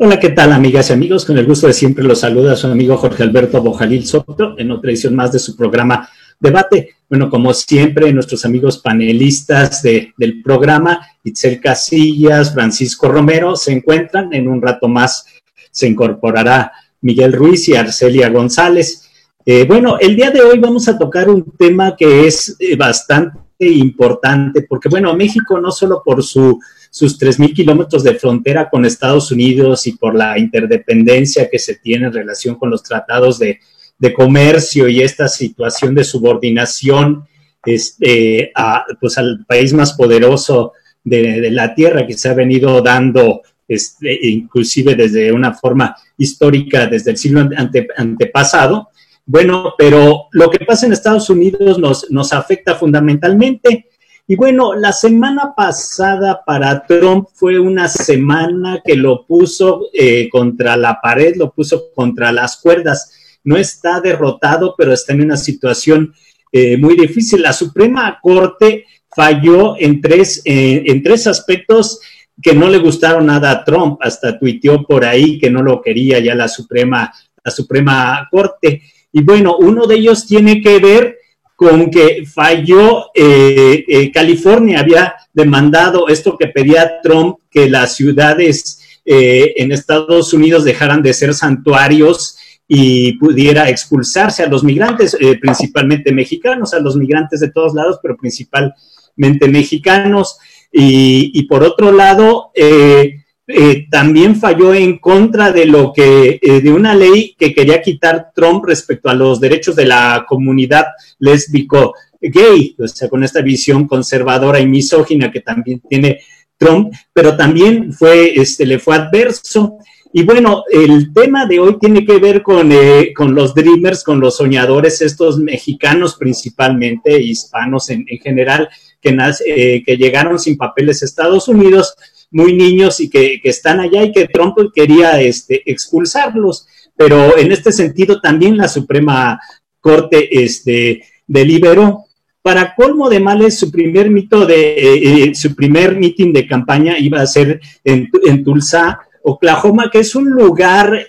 Hola, ¿qué tal, amigas y amigos? Con el gusto de siempre los saluda su amigo Jorge Alberto Bojalil Soto en otra edición más de su programa Debate. Bueno, como siempre, nuestros amigos panelistas del programa, Itzel Casillas, Francisco Romero, se encuentran. En un rato más se incorporará Miguel Ruiz y Arcelia González. Bueno, el día de hoy vamos a tocar un tema que es bastante importante, porque, bueno, México no solo por sus 3,000 kilómetros de frontera con Estados Unidos y por la interdependencia que se tiene en relación con los tratados de comercio y esta situación de subordinación pues al país más poderoso de la tierra, que se ha venido dando inclusive desde una forma histórica desde el siglo antepasado. Bueno, pero lo que pasa en Estados Unidos nos afecta fundamentalmente. Y bueno, la semana pasada para Trump fue una semana que lo puso contra la pared, lo puso contra las cuerdas. No está derrotado, pero está en una situación muy difícil. La Suprema Corte falló en tres aspectos que no le gustaron nada a Trump. Hasta tuiteó por ahí que no lo quería ya la Suprema Corte. Y bueno, uno de ellos tiene que ver con que falló California. Había demandado esto que pedía Trump, que las ciudades en Estados Unidos dejaran de ser santuarios y pudiera expulsarse a los migrantes, principalmente mexicanos, a los migrantes de todos lados, pero principalmente mexicanos. Y por otro lado, también falló en contra de de una ley que quería quitar Trump respecto a los derechos de la comunidad lésbico gay, o sea, con esta visión conservadora y misógina que también tiene Trump, pero también le fue adverso. Y bueno, el tema de hoy tiene que ver con los dreamers, con los soñadores, estos mexicanos principalmente, hispanos en general, que llegaron sin papeles a Estados Unidos, muy niños y que están allá y que Trump quería expulsarlos. Pero en este sentido también la Suprema Corte deliberó. Para colmo de males, su primer mitin de campaña iba a ser en Tulsa, Oklahoma, que es un lugar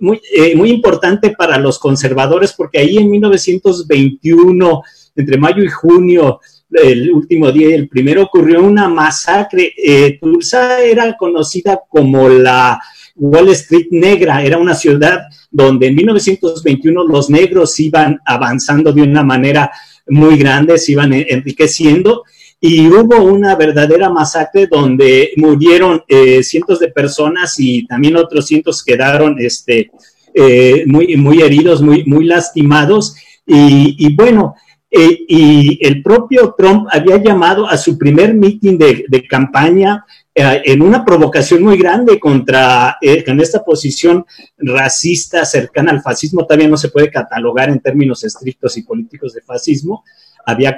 muy importante para los conservadores, porque ahí en 1921, entre mayo y junio, el último día y el primero, ocurrió una masacre. Tulsa era conocida como la Wall Street negra, era una ciudad donde en 1921 los negros iban avanzando de una manera muy grande, se iban enriqueciendo, y hubo una verdadera masacre donde murieron cientos de personas y también otros cientos quedaron muy heridos, muy lastimados. Y bueno, y el propio Trump había llamado a su primer mitin de campaña en una provocación muy grande con esta posición racista cercana al fascismo. Todavía no se puede catalogar en términos estrictos y políticos de fascismo. Había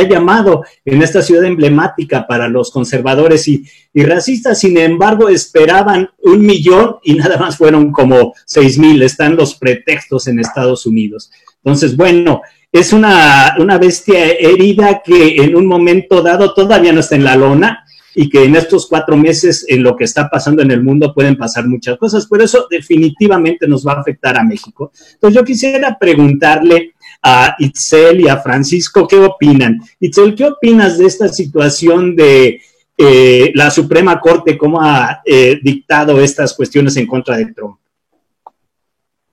llamado en esta ciudad emblemática para los conservadores y racistas. Sin embargo, esperaban 1 millón y nada más fueron como 6,000. Están los pretextos en Estados Unidos. Entonces, bueno, es una bestia herida que en un momento dado todavía no está en la lona y que en estos 4 meses en lo que está pasando en el mundo pueden pasar muchas cosas, pero eso definitivamente nos va a afectar a México. Entonces yo quisiera preguntarle a Itzel y a Francisco qué opinan. Itzel, ¿qué opinas de esta situación de la Suprema Corte, cómo ha dictado estas cuestiones en contra de Trump?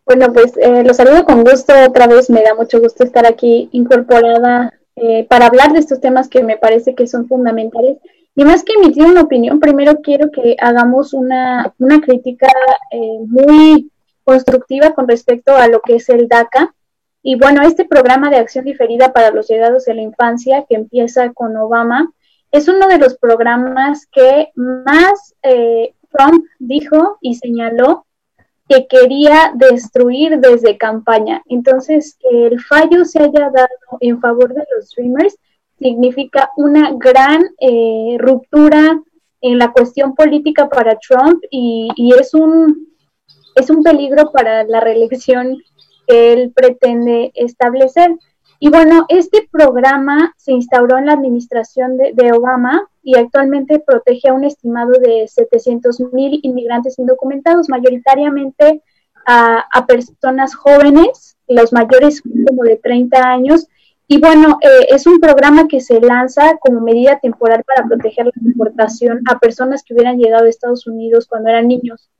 Bueno, pues los saludo con gusto otra vez, me da mucho gusto estar aquí incorporada para hablar de estos temas que me parece que son fundamentales. Y más que emitir una opinión, primero quiero que hagamos una crítica muy constructiva con respecto a lo que es el DACA. Y bueno, este programa de acción diferida para los llegados de la infancia que empieza con Obama es uno de los programas que más Trump dijo y señaló que quería destruir desde campaña. Entonces, que el fallo se haya dado en favor de los Dreamers significa una gran ruptura en la cuestión política para Trump y es un peligro para la reelección que él pretende establecer. Y bueno, este programa se instauró en la administración de Obama y actualmente protege a un estimado de 700,000 inmigrantes indocumentados, mayoritariamente a personas jóvenes, los mayores como de 30 años. Y bueno, es un programa que se lanza como medida temporal para proteger la deportación a personas que hubieran llegado a Estados Unidos cuando eran niños.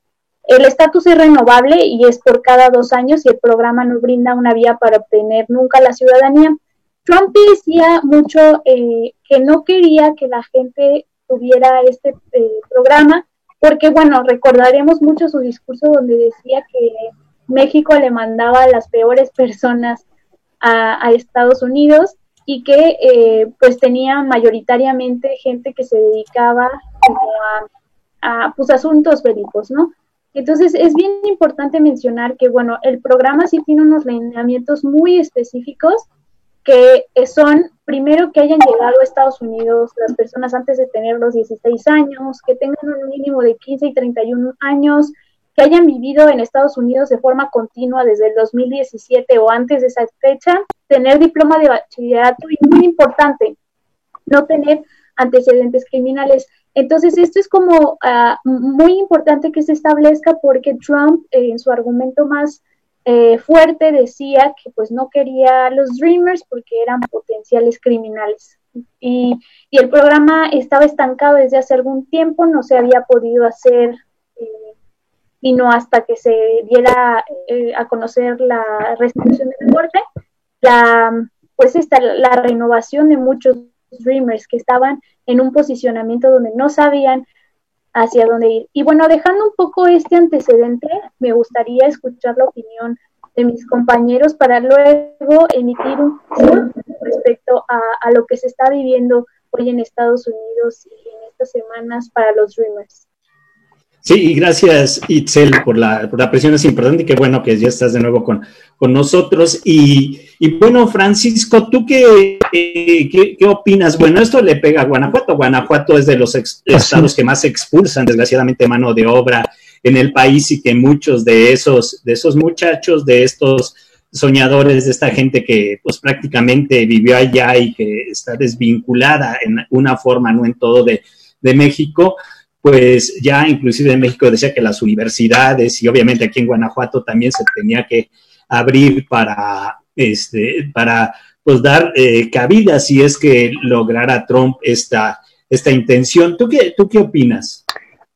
El estatus es renovable y es por cada 2 años y el programa no brinda una vía para obtener nunca la ciudadanía. Trump decía mucho que no quería que la gente tuviera este programa porque, bueno, recordaremos mucho su discurso donde decía que México le mandaba a las peores personas a Estados Unidos y que pues tenía mayoritariamente gente que se dedicaba como a pues, asuntos bélicos, ¿no? Entonces, es bien importante mencionar que, bueno, el programa sí tiene unos lineamientos muy específicos que son, primero, que hayan llegado a Estados Unidos las personas antes de tener los 16 años, que tengan un mínimo de 15 y 31 años, que hayan vivido en Estados Unidos de forma continua desde el 2017 o antes de esa fecha, tener diploma de bachillerato y, muy importante, no tener antecedentes criminales. Entonces, esto es como muy importante que se establezca porque Trump, en su argumento más fuerte, decía que pues no quería a los Dreamers porque eran potenciales criminales. Y el programa estaba estancado desde hace algún tiempo, no se había podido hacer sino hasta que se diera a conocer la resolución de la Corte, la renovación de muchos Dreamers que estaban en un posicionamiento donde no sabían hacia dónde ir. Y bueno, dejando un poco este antecedente, me gustaría escuchar la opinión de mis compañeros para luego emitir un juicio respecto a lo que se está viviendo hoy en Estados Unidos y en estas semanas para los Dreamers. Sí, y gracias, Itzel, por la presión. Es importante y qué bueno que ya estás de nuevo con nosotros. Y bueno, Francisco, ¿tú qué opinas? Bueno, esto le pega a Guanajuato. Guanajuato es de los estados que más expulsan, desgraciadamente, mano de obra en el país y que muchos de esos muchachos, de estos soñadores, de esta gente que pues prácticamente vivió allá y que está desvinculada en una forma, no en todo, de México, pues ya inclusive en México decía que las universidades y obviamente aquí en Guanajuato también se tenía que abrir para pues dar cabida si es que lograra Trump esta intención. ¿Tú qué opinas?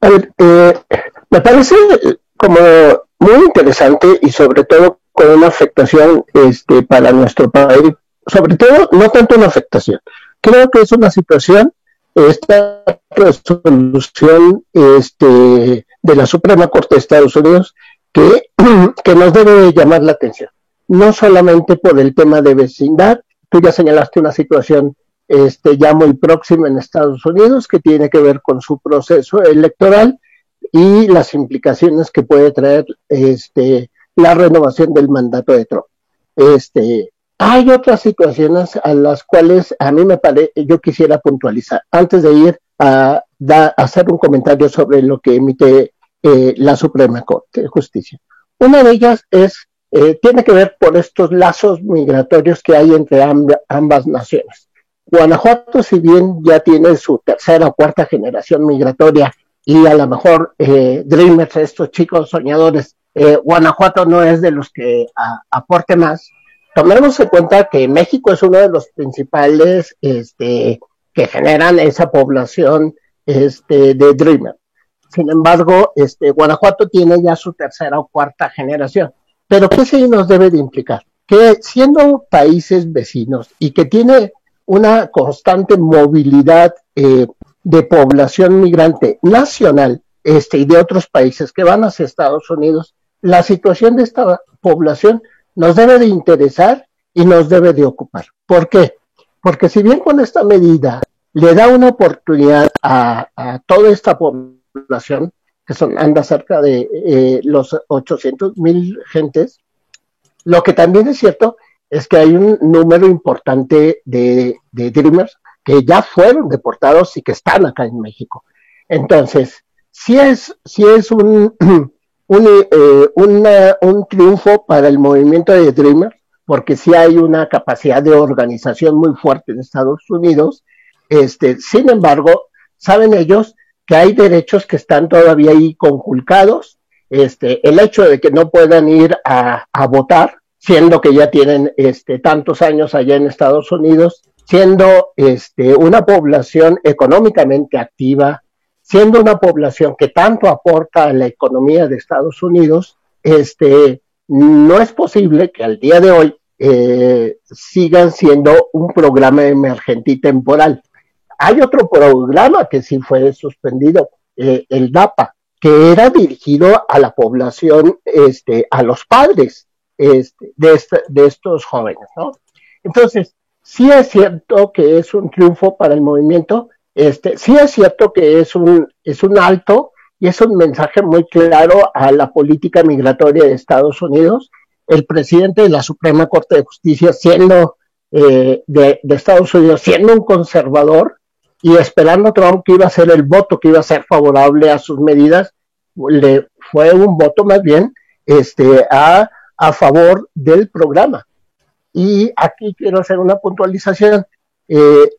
A ver, me parece como muy interesante y sobre todo con una afectación para nuestro país, sobre todo no tanto una afectación, creo que es una situación, esta resolución de la Suprema Corte de Estados Unidos que nos debe llamar la atención, no solamente por el tema de vecindad. Tú ya señalaste una situación ya muy próxima en Estados Unidos que tiene que ver con su proceso electoral y las implicaciones que puede traer la renovación del mandato de Trump. Hay otras situaciones a las cuales a mí yo quisiera puntualizar antes de ir a hacer un comentario sobre lo que emite la Suprema Corte de Justicia. Una de ellas tiene que ver por estos lazos migratorios que hay entre ambas naciones. Guanajuato, si bien ya tiene su tercera o cuarta generación migratoria y a lo mejor Dreamers, estos chicos soñadores, Guanajuato no es de los que aporte más. Tomemos en cuenta que México es uno de los principales que generan esa población de Dreamer. Sin embargo, Guanajuato tiene ya su tercera o cuarta generación. Pero ¿qué sí nos debe de implicar? Que siendo países vecinos y que tiene una constante movilidad de población migrante nacional y de otros países que van hacia Estados Unidos, la situación de esta población nos debe de interesar y nos debe de ocupar. ¿Por qué? Porque si bien con esta medida le da una oportunidad a toda esta población, que anda cerca de los 800,000 gentes, lo que también es cierto es que hay un número importante de Dreamers que ya fueron deportados y que están acá en México. Entonces, sí es un triunfo para el movimiento de Dreamers, porque sí hay una capacidad de organización muy fuerte en Estados Unidos. Sin embargo, saben ellos que hay derechos que están todavía ahí conculcados. El hecho de que no puedan ir a votar, siendo que ya tienen tantos años allá en Estados Unidos, siendo una población económicamente activa, siendo una población que tanto aporta a la economía de Estados Unidos, no es posible que al día de hoy sigan siendo un programa emergente y temporal. Hay otro programa que sí fue suspendido, el DAPA, que era dirigido a la población, a los padres de estos jóvenes, ¿no? Entonces, sí es cierto que es un triunfo para el movimiento, sí es cierto que es un alto y es un mensaje muy claro a la política migratoria de Estados Unidos. El presidente de la Suprema Corte de Justicia, siendo de Estados Unidos, siendo un conservador y esperando a Trump que iba a ser el voto que iba a ser favorable a sus medidas, le fue un voto más bien a favor del programa. Y aquí quiero hacer una puntualización.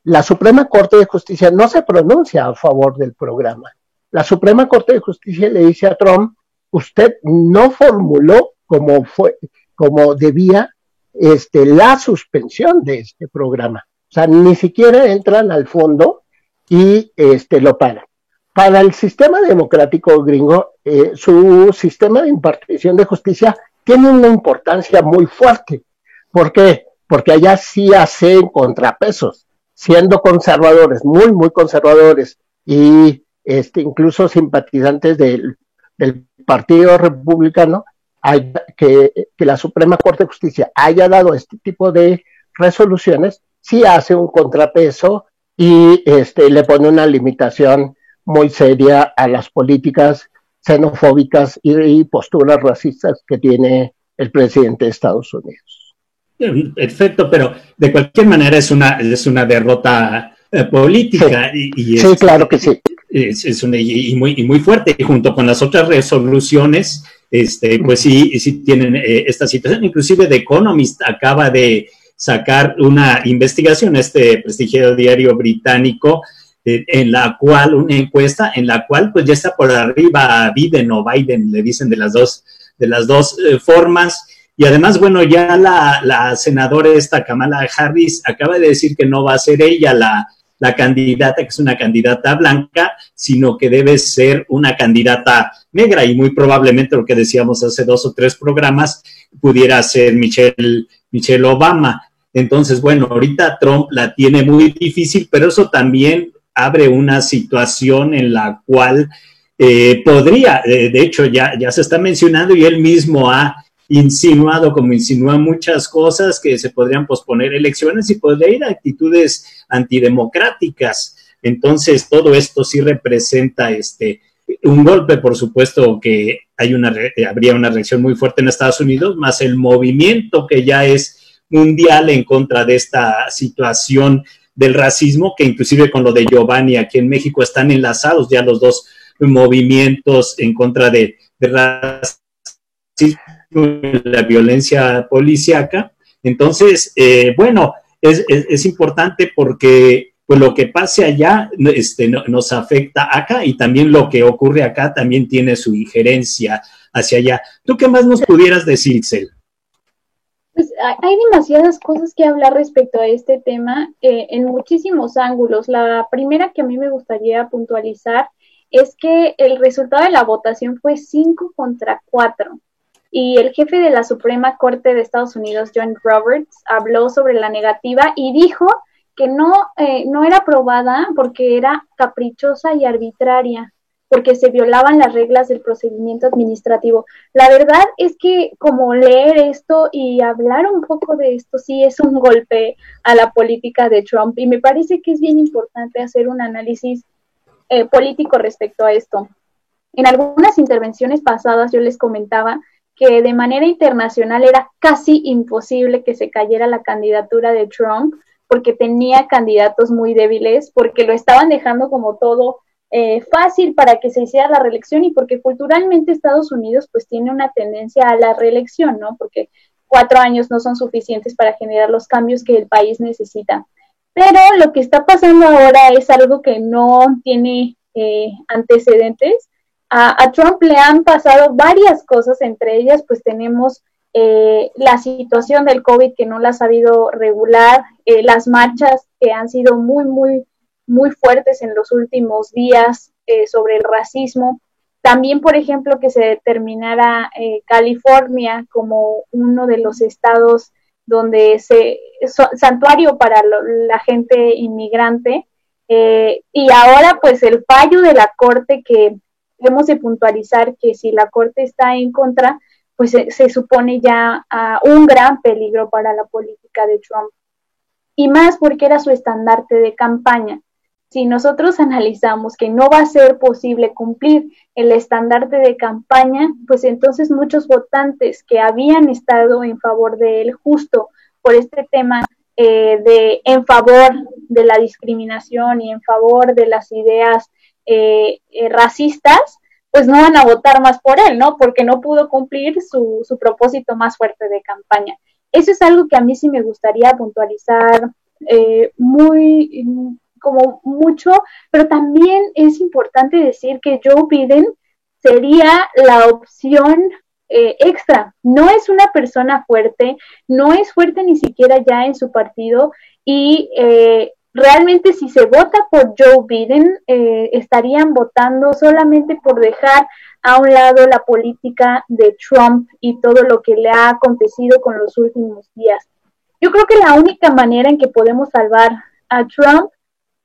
La Suprema Corte de Justicia no se pronuncia a favor del programa. La Suprema Corte de Justicia le dice a Trump, usted no formuló como debía la suspensión de este programa. O sea, ni siquiera entran al fondo y lo paran. Para el sistema democrático gringo, su sistema de impartición de justicia tiene una importancia muy fuerte. ¿Por qué? Porque allá sí hacen contrapesos, siendo conservadores, muy, muy conservadores, y incluso simpatizantes del Partido Republicano, que la Suprema Corte de Justicia haya dado este tipo de resoluciones, sí hace un contrapeso y le pone una limitación muy seria a las políticas xenofóbicas y posturas racistas que tiene el presidente de Estados Unidos. Perfecto, pero de cualquier manera es una derrota política. Sí, sí, claro que sí. Es muy fuerte, y junto con las otras resoluciones, pues sí tienen esta situación. Inclusive The Economist acaba de sacar una investigación, prestigioso diario británico, una encuesta en la cual pues ya está por arriba a Biden o Biden, le dicen de las dos formas. Y además, bueno, ya la senadora Kamala Harris acaba de decir que no va a ser ella la candidata, que es una candidata blanca, sino que debe ser una candidata negra, y muy probablemente lo que decíamos hace 2 o 3 programas pudiera ser Michelle Obama. Entonces, bueno, ahorita Trump la tiene muy difícil, pero eso también abre una situación en la cual podría, de hecho ya se está mencionando, y él mismo ha insinuado, como insinúa muchas cosas, que se podrían posponer elecciones y podría ir a actitudes antidemocráticas. Entonces, todo esto sí representa un golpe, por supuesto, que habría una reacción muy fuerte en Estados Unidos, más el movimiento que ya es mundial en contra de esta situación del racismo, que inclusive con lo de Giovanni aquí en México están enlazados ya los dos movimientos en contra de racismo, la violencia policíaca. Entonces, bueno, es importante porque pues lo que pase allá nos afecta acá, y también lo que ocurre acá también tiene su injerencia hacia allá. ¿Tú qué más nos pudieras decir, Cel? Pues hay demasiadas cosas que hablar respecto a este tema en muchísimos ángulos. La primera que a mí me gustaría puntualizar es que el resultado de la votación fue 5-4. Y el jefe de la Suprema Corte de Estados Unidos, John Roberts, habló sobre la negativa y dijo que no era aprobada porque era caprichosa y arbitraria, porque se violaban las reglas del procedimiento administrativo. La verdad es que como leer esto y hablar un poco de esto sí es un golpe a la política de Trump, y me parece que es bien importante hacer un análisis político respecto a esto. En algunas intervenciones pasadas yo les comentaba que de manera internacional era casi imposible que se cayera la candidatura de Trump, porque tenía candidatos muy débiles, porque lo estaban dejando como todo fácil para que se hiciera la reelección, y porque culturalmente Estados Unidos pues tiene una tendencia a la reelección, ¿no? Porque 4 años no son suficientes para generar los cambios que el país necesita. Pero lo que está pasando ahora es algo que no tiene antecedentes. A Trump le han pasado varias cosas, entre ellas pues tenemos la situación del COVID que no la ha sabido regular, las marchas que han sido muy fuertes en los últimos días sobre el racismo. También, por ejemplo, que se determinara California como uno de los estados donde santuario para la gente inmigrante, y ahora pues el fallo de la Corte, que hemos de puntualizar que si la Corte está en contra, pues se supone ya un gran peligro para la política de Trump, y más porque era su estandarte de campaña. Si nosotros analizamos que no va a ser posible cumplir el estandarte de campaña, pues entonces muchos votantes que habían estado en favor de él justo por este tema en favor de la discriminación y en favor de las ideas racistas, pues no van a votar más por él, ¿no? Porque no pudo cumplir su propósito más fuerte de campaña. Eso es algo que a mí sí me gustaría puntualizar como mucho, pero también es importante decir que Joe Biden sería la opción extra. No es una persona fuerte, no es fuerte ni siquiera ya en su partido, y realmente si se vota por Joe Biden, estarían votando solamente por dejar a un lado la política de Trump y todo lo que le ha acontecido con los últimos días. Yo creo que la única manera en que podemos salvar a Trump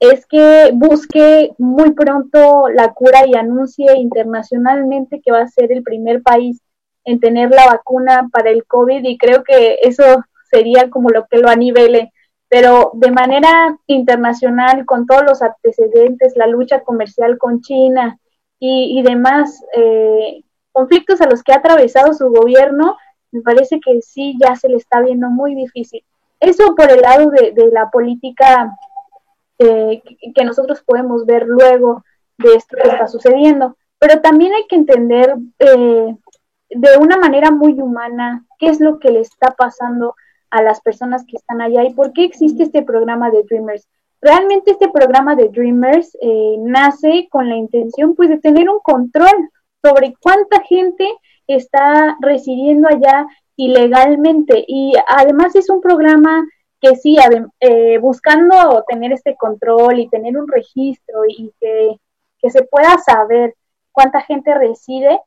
es que busque muy pronto la cura y anuncie internacionalmente que va a ser el primer país en tener la vacuna para el COVID, y creo que eso sería como lo que lo anivele, pero de manera internacional, con todos los antecedentes, la lucha comercial con China y demás conflictos a los que ha atravesado su gobierno, me parece que sí ya se le está viendo muy difícil. Eso por el lado de la política que nosotros podemos ver luego de esto que está sucediendo, pero también hay que entender de una manera muy humana qué es lo que le está pasando a las personas que están allá y por qué existe este programa de Dreamers. Realmente este programa de Dreamers nace con la intención pues de tener un control sobre cuánta gente está residiendo allá ilegalmente, y además es un programa que sí, buscando tener este control y tener un registro y que se pueda saber cuánta gente reside,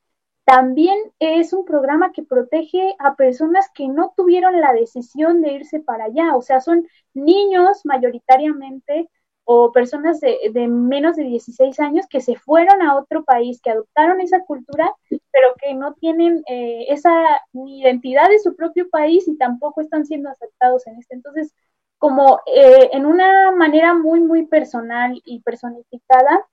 también es un programa que protege a personas que no tuvieron la decisión de irse para allá, o sea, son niños mayoritariamente o personas de menos de 16 años que se fueron a otro país, que adoptaron esa cultura, pero que no tienen esa ni identidad de su propio país y tampoco están siendo aceptados en este. Entonces, como en una manera muy personal y personificada,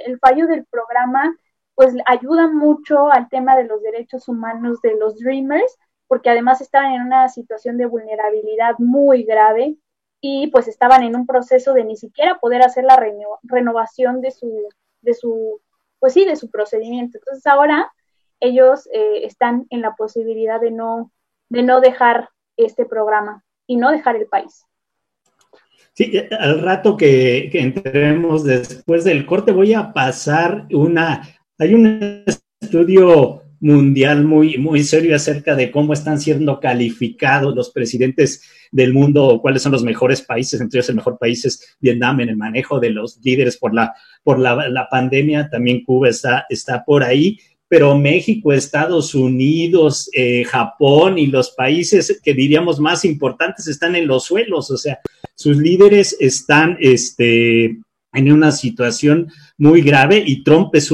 el fallo del programa pues ayuda mucho al tema de los derechos humanos de los Dreamers, porque además estaban en una situación de vulnerabilidad muy grave y pues estaban en un proceso de ni siquiera poder hacer la renovación de su procedimiento. Entonces ahora ellos están en la posibilidad de no dejar este programa y no dejar el país. Sí, al rato que entremos después del corte voy a pasar hay un estudio mundial muy serio acerca de cómo están siendo calificados los presidentes del mundo, cuáles son los mejores países. Entre ellos el mejor país es Vietnam en el manejo de los líderes por la pandemia. También Cuba está por ahí, pero México, Estados Unidos, Japón y los países que diríamos más importantes están en los suelos. O sea, sus líderes están en una situación muy grave y Trump es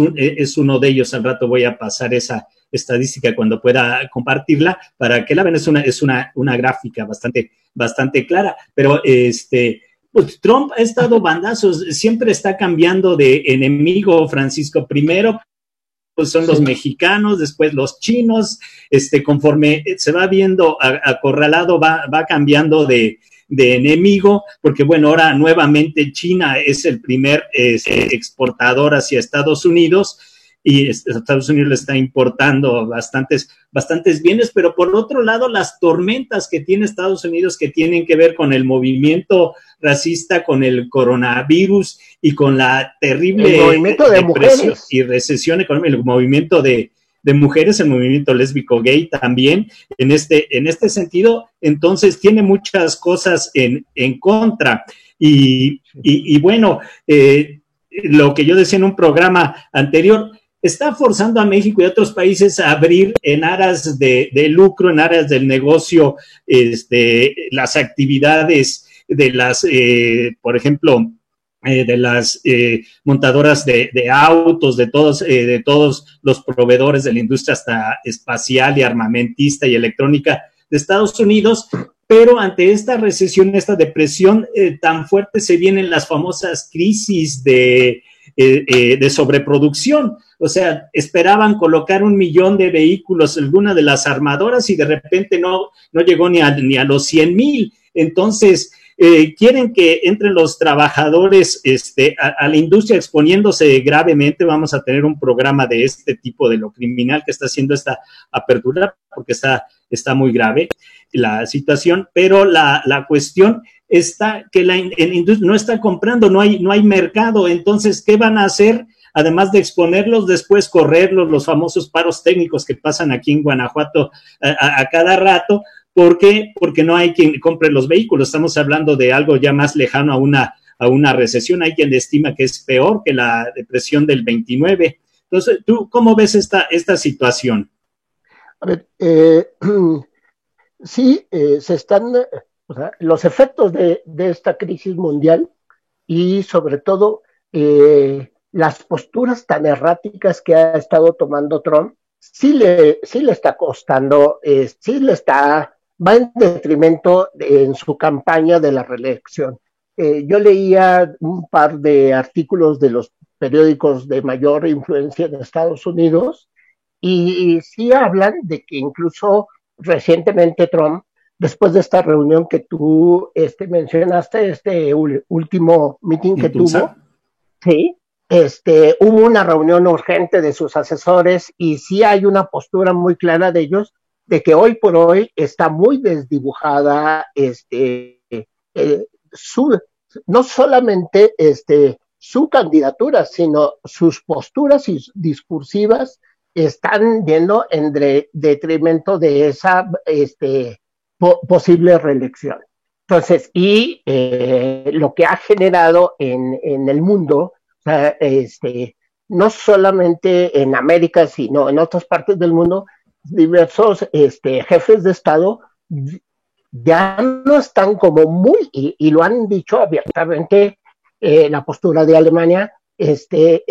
uno de ellos. Al rato voy a pasar esa estadística cuando pueda compartirla para que la vean. Es una gráfica bastante clara, pero pues Trump ha estado bandazos, siempre está cambiando de enemigo, Francisco. Primero pues son los mexicanos, después los chinos, conforme se va viendo acorralado, va cambiando de enemigo, porque bueno, ahora nuevamente China es el primer exportador hacia Estados Unidos, y Estados Unidos le está importando bastantes bienes, pero por otro lado, las tormentas que tiene Estados Unidos que tienen que ver con el movimiento racista, con el coronavirus y con la terrible movimiento de mujeres y recesión económica, el movimiento de mujeres, el movimiento lésbico gay también, en este sentido, entonces tiene muchas cosas en contra. Y bueno, lo que yo decía en un programa anterior, está forzando a México y a otros países a abrir en aras de lucro, en aras del negocio, las actividades de las, por ejemplo, de las montadoras de autos, de todos los proveedores de la industria hasta espacial y armamentista y electrónica de Estados Unidos, pero ante esta recesión, esta depresión tan fuerte, se vienen las famosas crisis de sobreproducción. O sea, esperaban colocar 1 millón de vehículos en alguna de las armadoras y de repente no llegó ni a los 100,000. Entonces, quieren que entren los trabajadores a la industria exponiéndose gravemente. Vamos a tener un programa de este tipo, de lo criminal que está haciendo esta apertura, porque está muy grave la situación, pero la cuestión está que la industria no está comprando, no hay mercado. Entonces, ¿qué van a hacer? Además de exponerlos, después correrlos, los famosos paros técnicos que pasan aquí en Guanajuato a cada rato. ¿Por qué? Porque no hay quien compre los vehículos. Estamos hablando de algo ya más lejano a una recesión. Hay quien estima que es peor que la depresión del 29. Entonces, ¿tú cómo ves esta situación? A ver, sí, se están, o sea, los efectos de esta crisis mundial y sobre todo las posturas tan erráticas que ha estado tomando Trump, sí le está costando, va en detrimento en su campaña de la reelección. Yo leía un par de artículos de los periódicos de mayor influencia de Estados Unidos y sí hablan de que incluso recientemente Trump, después de esta reunión que tú mencionaste, último meeting que tuvo, sí, hubo una reunión urgente de sus asesores y sí hay una postura muy clara de ellos de que hoy por hoy está muy desdibujada no solamente su candidatura, sino sus posturas discursivas están yendo en detrimento de esa posible reelección. Entonces, y lo que ha generado en el mundo, o sea, no solamente en América, sino en otras partes del mundo, diversos jefes de Estado ya no están como muy, y lo han dicho abiertamente, la postura de Alemania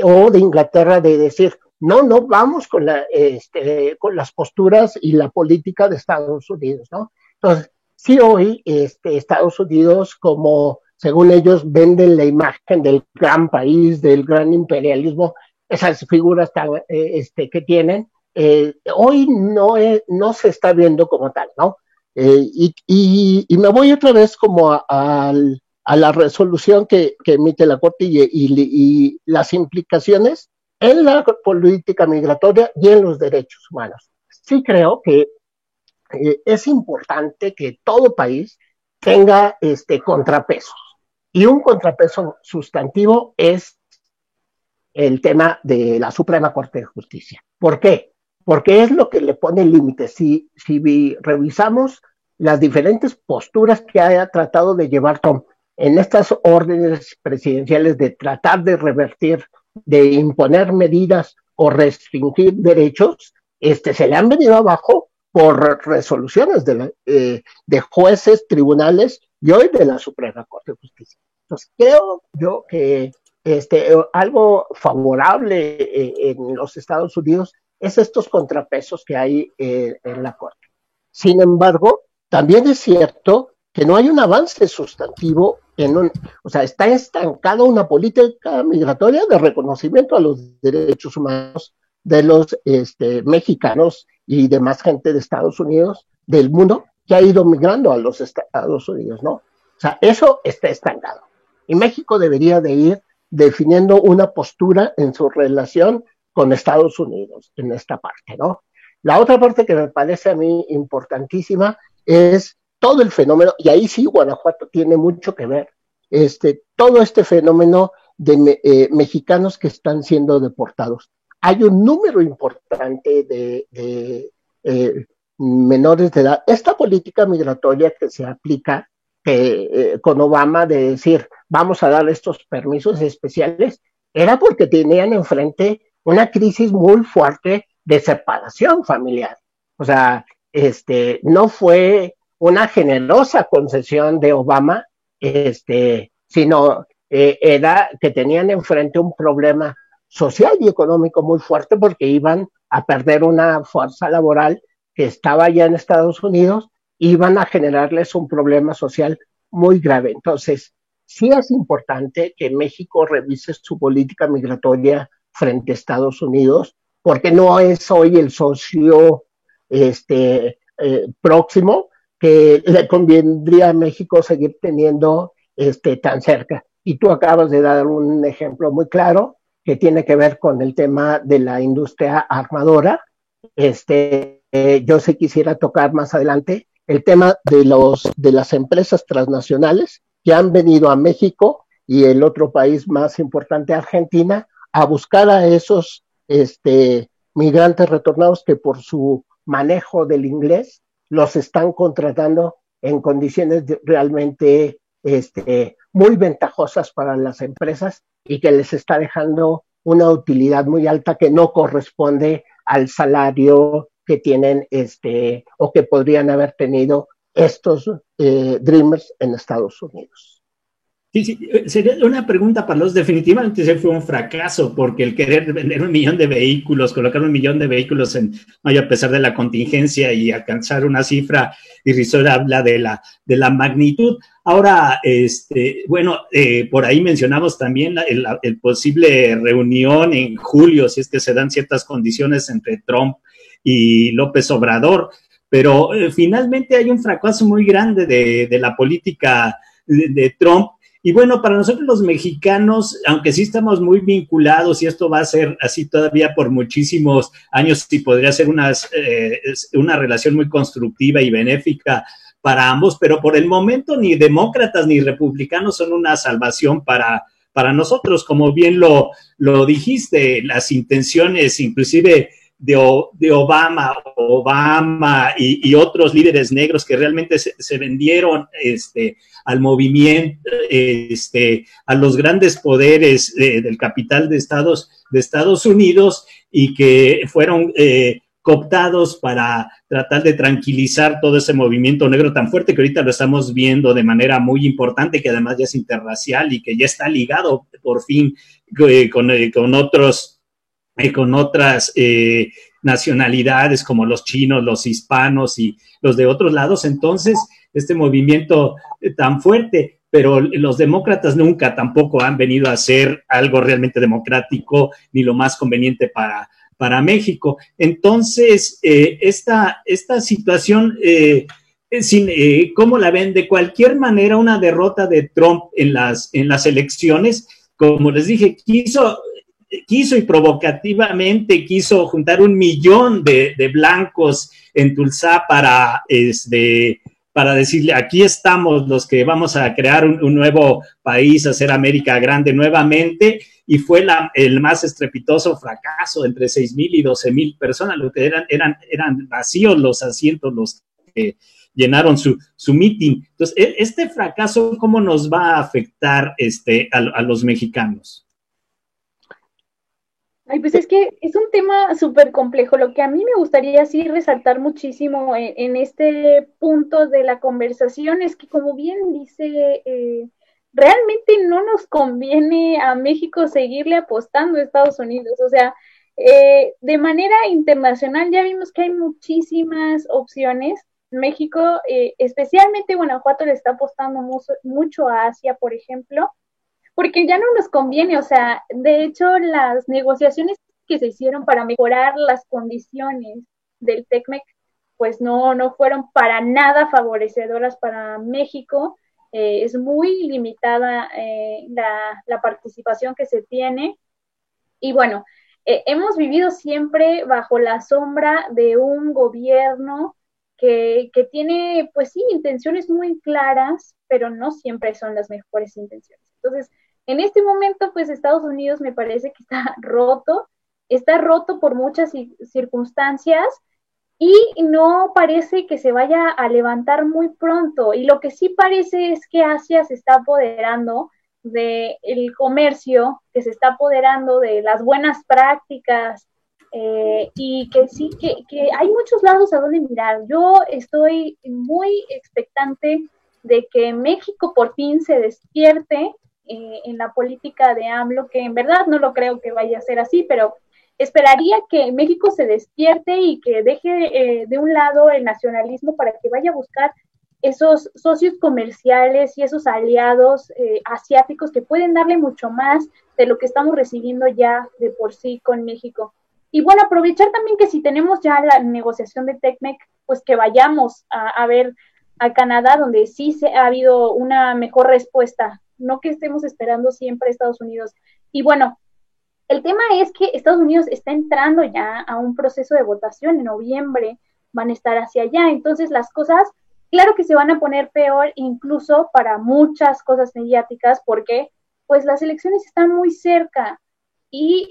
o de Inglaterra de decir, no vamos con las posturas y la política de Estados Unidos, ¿no? Entonces, sí hoy Estados Unidos, como según ellos venden la imagen del gran país, del gran imperialismo, esas figuras que tienen, hoy no se está viendo como tal, ¿no? Y me voy otra vez como a la resolución que emite la Corte y las implicaciones en la política migratoria y en los derechos humanos. Sí creo que es importante que todo país tenga contrapesos. Y un contrapeso sustantivo es el tema de la Suprema Corte de Justicia. ¿Por qué? Porque es lo que le pone límites. Si revisamos las diferentes posturas que haya tratado de llevar Trump en estas órdenes presidenciales de tratar de revertir, de imponer medidas o restringir derechos, se le han venido abajo por resoluciones de jueces, tribunales y hoy de la Suprema Corte de Justicia. Entonces creo yo que algo favorable en los Estados Unidos es estos contrapesos que hay en la Corte. Sin embargo, también es cierto que no hay un avance sustantivo o sea, está estancada una política migratoria de reconocimiento a los derechos humanos de los mexicanos y demás gente de Estados Unidos, del mundo, que ha ido migrando a los Estados Unidos, ¿no? O sea, eso está estancado. Y México debería de ir definiendo una postura en su relación con Estados Unidos en esta parte, ¿no? La otra parte que me parece a mí importantísima es todo el fenómeno, y ahí sí Guanajuato tiene mucho que ver, todo este fenómeno de mexicanos que están siendo deportados. Hay un número importante de menores de edad. Esta política migratoria que se aplica con Obama de decir, vamos a dar estos permisos especiales, era porque tenían enfrente una crisis muy fuerte de separación familiar. O sea, no fue una generosa concesión de Obama, sino era que tenían enfrente un problema social y económico muy fuerte porque iban a perder una fuerza laboral que estaba ya en Estados Unidos, iban a generarles un problema social muy grave. Entonces, sí es importante que México revise su política migratoria frente a Estados Unidos, porque no es hoy el socio próximo que le convendría a México seguir teniendo tan cerca. Y tú acabas de dar un ejemplo muy claro que tiene que ver con el tema de la industria armadora. Yo sí quisiera tocar más adelante el tema de las empresas transnacionales que han venido a México y el otro país más importante, Argentina, a buscar a esos migrantes retornados que por su manejo del inglés los están contratando en condiciones realmente muy ventajosas para las empresas y que les está dejando una utilidad muy alta que no corresponde al salario que tienen o que podrían haber tenido estos Dreamers en Estados Unidos. Sí, sí, sería una pregunta para los. Definitivamente ese fue un fracaso, porque el querer vender 1 millón de vehículos, colocar 1 millón de vehículos en mayo a pesar de la contingencia y alcanzar una cifra irrisoria habla de la magnitud. Ahora, bueno, por ahí mencionamos también el posible reunión en julio, si es que se dan ciertas condiciones entre Trump y López Obrador, pero finalmente hay un fracaso muy grande de la política de Trump. Y bueno, para nosotros los mexicanos, aunque sí estamos muy vinculados y esto va a ser así todavía por muchísimos años y podría ser una relación muy constructiva y benéfica para ambos, pero por el momento ni demócratas ni republicanos son una salvación para nosotros. Como bien lo dijiste, las intenciones inclusive de Obama y otros líderes negros que realmente se vendieron al movimiento, a los grandes poderes del capital de Estados Unidos y que fueron cooptados para tratar de tranquilizar todo ese movimiento negro tan fuerte que ahorita lo estamos viendo de manera muy importante, que además ya es interracial y que ya está ligado por fin con otras nacionalidades como los chinos, los hispanos y los de otros lados. Entonces, este movimiento tan fuerte, pero los demócratas nunca tampoco han venido a hacer algo realmente democrático ni lo más conveniente para México. Entonces, esta situación, ¿cómo la ven? De cualquier manera, una derrota de Trump en las elecciones, como les dije, quiso y provocativamente quiso juntar 1 millón de blancos en Tulsa para decirle, aquí estamos los que vamos a crear un nuevo país, hacer América grande nuevamente, y fue el más estrepitoso fracaso, entre 6,000 y 12,000 personas, lo que eran vacíos los asientos, los que llenaron su meeting. Entonces, este fracaso, ¿cómo nos va a afectar a los mexicanos? Ay, pues es que es un tema súper complejo. Lo que a mí me gustaría sí resaltar muchísimo en este punto de la conversación es que, como bien dice, realmente no nos conviene a México seguirle apostando a Estados Unidos. O sea, de manera internacional ya vimos que hay muchísimas opciones. México, especialmente Guanajuato, le está apostando mucho a Asia, por ejemplo, porque ya no nos conviene. O sea, de hecho, las negociaciones que se hicieron para mejorar las condiciones del TECMEC, pues no fueron para nada favorecedoras para México. Es muy limitada la participación que se tiene. Y bueno, hemos vivido siempre bajo la sombra de un gobierno que tiene, pues sí, intenciones muy claras, pero no siempre son las mejores intenciones. Entonces, en este momento, pues Estados Unidos me parece que está roto por muchas circunstancias y no parece que se vaya a levantar muy pronto. Y lo que sí parece es que Asia se está apoderando del comercio, que se está apoderando de las buenas prácticas, y que sí, que hay muchos lados a donde mirar. Yo estoy muy expectante de que México por fin se despierte en la política de AMLO, que en verdad no lo creo que vaya a ser así, pero esperaría que México se despierte y que deje de un lado el nacionalismo para que vaya a buscar esos socios comerciales y esos aliados asiáticos que pueden darle mucho más de lo que estamos recibiendo ya de por sí con México. Y bueno, aprovechar también que si tenemos ya la negociación de TECMEC, pues que vayamos a ver a Canadá, donde sí ha habido una mejor respuesta, no que estemos esperando siempre a Estados Unidos. Y bueno, el tema es que Estados Unidos está entrando ya a un proceso de votación en noviembre, van a estar hacia allá, entonces las cosas, claro que se van a poner peor, incluso para muchas cosas mediáticas, porque pues las elecciones están muy cerca y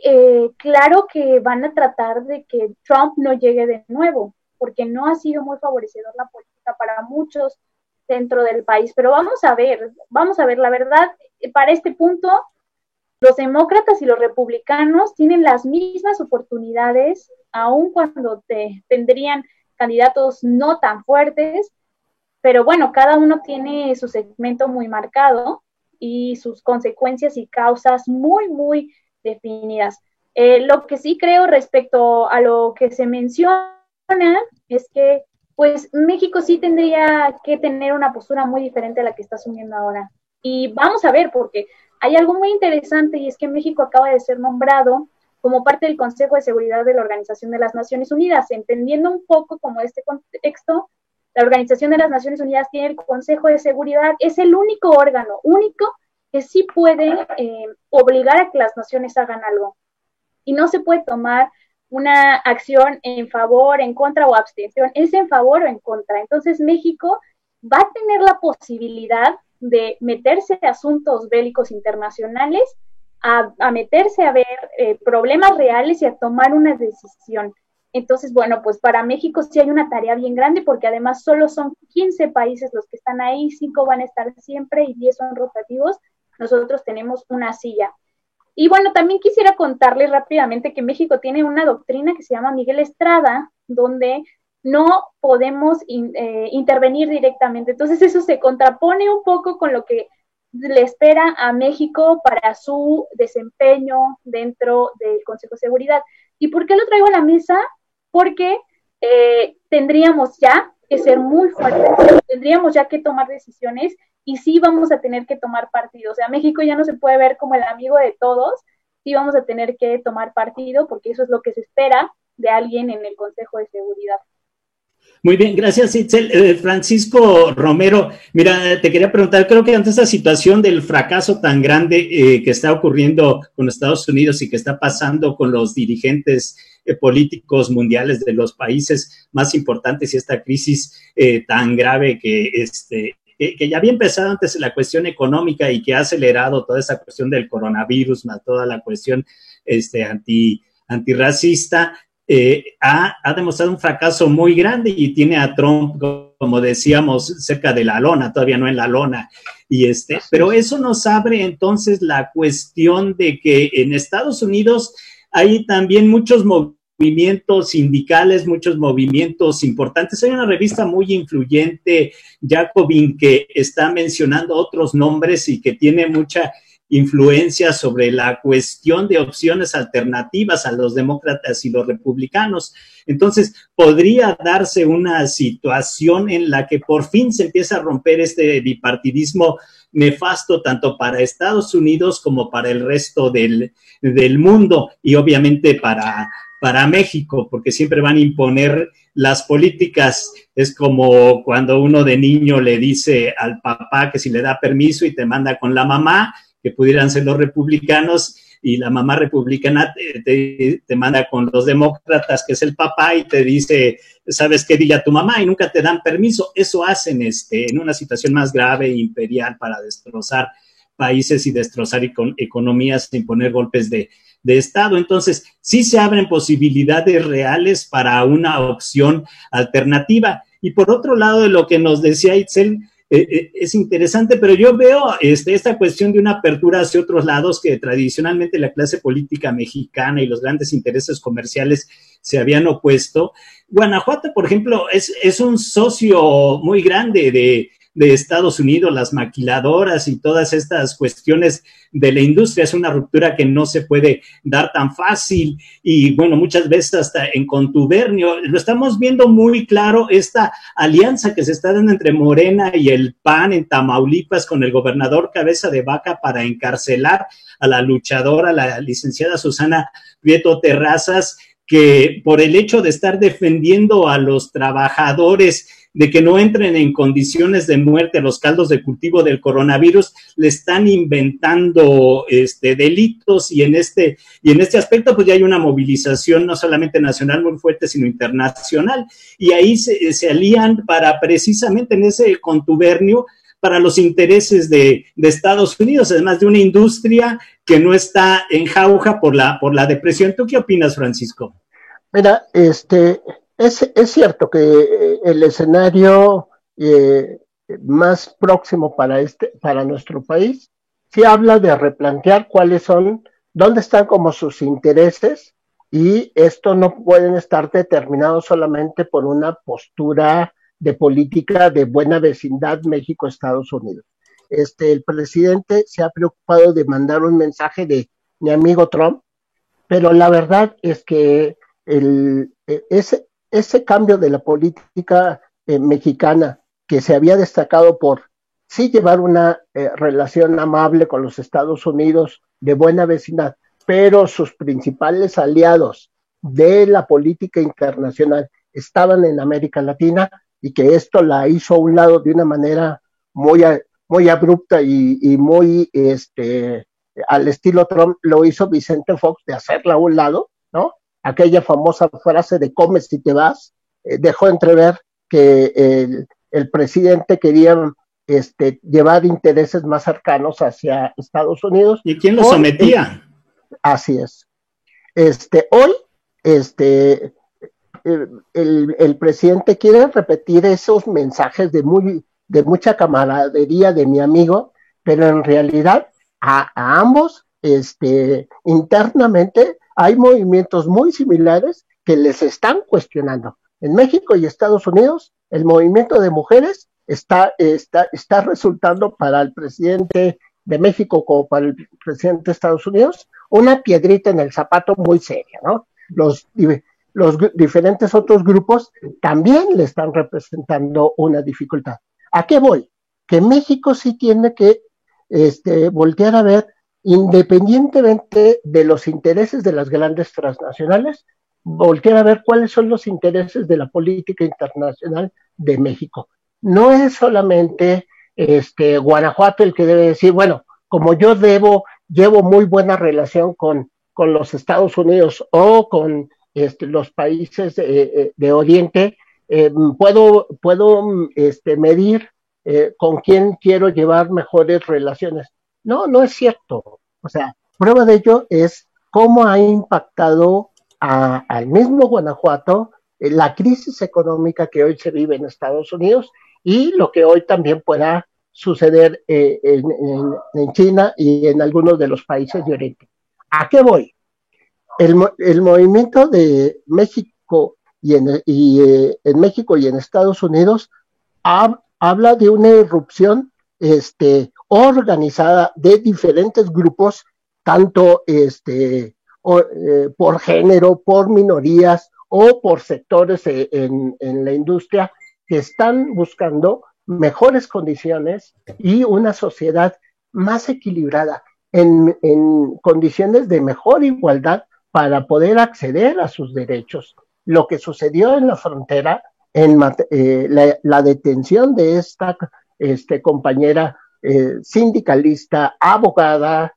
claro que van a tratar de que Trump no llegue de nuevo, porque no ha sido muy favorecedor la política para muchos dentro del país, pero vamos a ver, la verdad, para este punto, los demócratas y los republicanos tienen las mismas oportunidades, aun cuando tendrían candidatos no tan fuertes, pero bueno, cada uno tiene su segmento muy marcado y sus consecuencias y causas muy, muy definidas. Lo que sí creo respecto a lo que se menciona es que pues México sí tendría que tener una postura muy diferente a la que está asumiendo ahora. Y vamos a ver, porque hay algo muy interesante y es que México acaba de ser nombrado como parte del Consejo de Seguridad de la Organización de las Naciones Unidas. Entendiendo un poco como este contexto, la Organización de las Naciones Unidas tiene el Consejo de Seguridad, es el único órgano, que sí puede obligar a que las naciones hagan algo. Y no se puede tomar una acción en favor, en contra o abstención, es en favor o en contra. Entonces México va a tener la posibilidad de meterse a asuntos bélicos internacionales, a meterse a ver problemas reales y a tomar una decisión. Entonces, bueno, pues para México sí hay una tarea bien grande, porque además solo son 15 países los que están ahí, 5 van a estar siempre y 10 son rotativos. Nosotros tenemos una silla. Y bueno, también quisiera contarles rápidamente que México tiene una doctrina que se llama Miguel Estrada, donde no podemos intervenir directamente. Entonces eso se contrapone un poco con lo que le espera a México para su desempeño dentro del Consejo de Seguridad. ¿Y por qué lo traigo a la mesa? Porque tendríamos ya que ser muy fuertes, tendríamos ya que tomar decisiones y sí vamos a tener que tomar partido. O sea, México ya no se puede ver como el amigo de todos, sí vamos a tener que tomar partido porque eso es lo que se espera de alguien en el Consejo de Seguridad. Muy bien, gracias, Itzel. Francisco Romero, mira, te quería preguntar, creo que ante esta situación del fracaso tan grande que está ocurriendo con Estados Unidos y que está pasando con los dirigentes políticos mundiales de los países más importantes y esta crisis tan grave que ya había empezado antes la cuestión económica y que ha acelerado toda esa cuestión del coronavirus, más toda la cuestión antirracista, ha demostrado un fracaso muy grande y tiene a Trump, como decíamos, cerca de la lona, todavía no en la lona. Pero eso nos abre entonces la cuestión de que en Estados Unidos hay también muchos movimientos sindicales, muchos movimientos importantes. Hay una revista muy influyente, Jacobin, que está mencionando otros nombres y que tiene mucha influencia sobre la cuestión de opciones alternativas a los demócratas y los republicanos. Entonces, podría darse una situación en la que por fin se empieza a romper este bipartidismo nefasto tanto para Estados Unidos como para el resto del mundo y obviamente para México, porque siempre van a imponer las políticas. Es como cuando uno de niño le dice al papá que si le da permiso y te manda con la mamá, que pudieran ser los republicanos, y la mamá republicana te manda con los demócratas, que es el papá, y te dice, ¿sabes qué? Dile a tu mamá, y nunca te dan permiso. Eso hacen en una situación más grave e imperial para destrozar países y destrozar economías sin poner golpes de Estado. Entonces, sí se abren posibilidades reales para una opción alternativa. Y por otro lado, de lo que nos decía Itzel, es interesante, pero yo veo esta cuestión de una apertura hacia otros lados que tradicionalmente la clase política mexicana y los grandes intereses comerciales se habían opuesto. Guanajuato, por ejemplo, es un socio muy grande de Estados Unidos, las maquiladoras y todas estas cuestiones de la industria. Es una ruptura que no se puede dar tan fácil y, bueno, muchas veces hasta en contubernio. Lo estamos viendo muy claro, esta alianza que se está dando entre Morena y el PAN en Tamaulipas con el gobernador Cabeza de Vaca para encarcelar a la luchadora, la licenciada Susana Prieto Terrazas, que por el hecho de estar defendiendo a los trabajadores de que no entren en condiciones de muerte a los caldos de cultivo del coronavirus, le están inventando delitos y en este aspecto pues ya hay una movilización no solamente nacional muy fuerte, sino internacional, y ahí se alían para precisamente en ese contubernio para los intereses de Estados Unidos, además de una industria que no está en jauja por la depresión. ¿Tú qué opinas, Francisco? Mira, es cierto que el escenario más próximo para nuestro país sí habla de replantear dónde están como sus intereses, y esto no pueden estar determinados solamente por una postura de política de buena vecindad México-Estados Unidos. El presidente se ha preocupado de mandar un mensaje de mi amigo Trump, pero la verdad es que ese cambio de la política mexicana, que se había destacado por sí llevar una relación amable con los Estados Unidos de buena vecindad, pero sus principales aliados de la política internacional estaban en América Latina, y que esto la hizo a un lado de una manera muy abrupta y muy al estilo Trump, lo hizo Vicente Fox, de hacerla a un lado, ¿no? Aquella famosa frase de "come si te vas", dejó entrever que el presidente quería llevar intereses más cercanos hacia Estados Unidos. ¿Y quién lo sometía? Así es. Hoy, el presidente quiere repetir esos mensajes de mucha camaradería de mi amigo, pero en realidad a ambos internamente hay movimientos muy similares que les están cuestionando. En México y Estados Unidos, el movimiento de mujeres está resultando para el presidente de México como para el presidente de Estados Unidos una piedrita en el zapato muy seria, ¿no? Los diferentes otros grupos también le están representando una dificultad. ¿A qué voy? Que México sí tiene que voltear a ver, independientemente de los intereses de las grandes transnacionales, voltear a ver cuáles son los intereses de la política internacional de México. No es solamente Guanajuato el que debe decir, bueno, como yo llevo muy buena relación con los Estados Unidos o con los países de Oriente, puedo medir con quién quiero llevar mejores relaciones. No es cierto. O sea, prueba de ello es cómo ha impactado al mismo Guanajuato la crisis económica que hoy se vive en Estados Unidos y lo que hoy también pueda suceder en China y en algunos de los países de Oriente. ¿A qué voy? El movimiento de México en México y en Estados Unidos habla de una irrupción organizada de diferentes grupos, tanto por género, por minorías o por sectores en la industria, que están buscando mejores condiciones y una sociedad más equilibrada en condiciones de mejor igualdad para poder acceder a sus derechos. Lo que sucedió en la frontera, la detención de esta compañera sindicalista, abogada,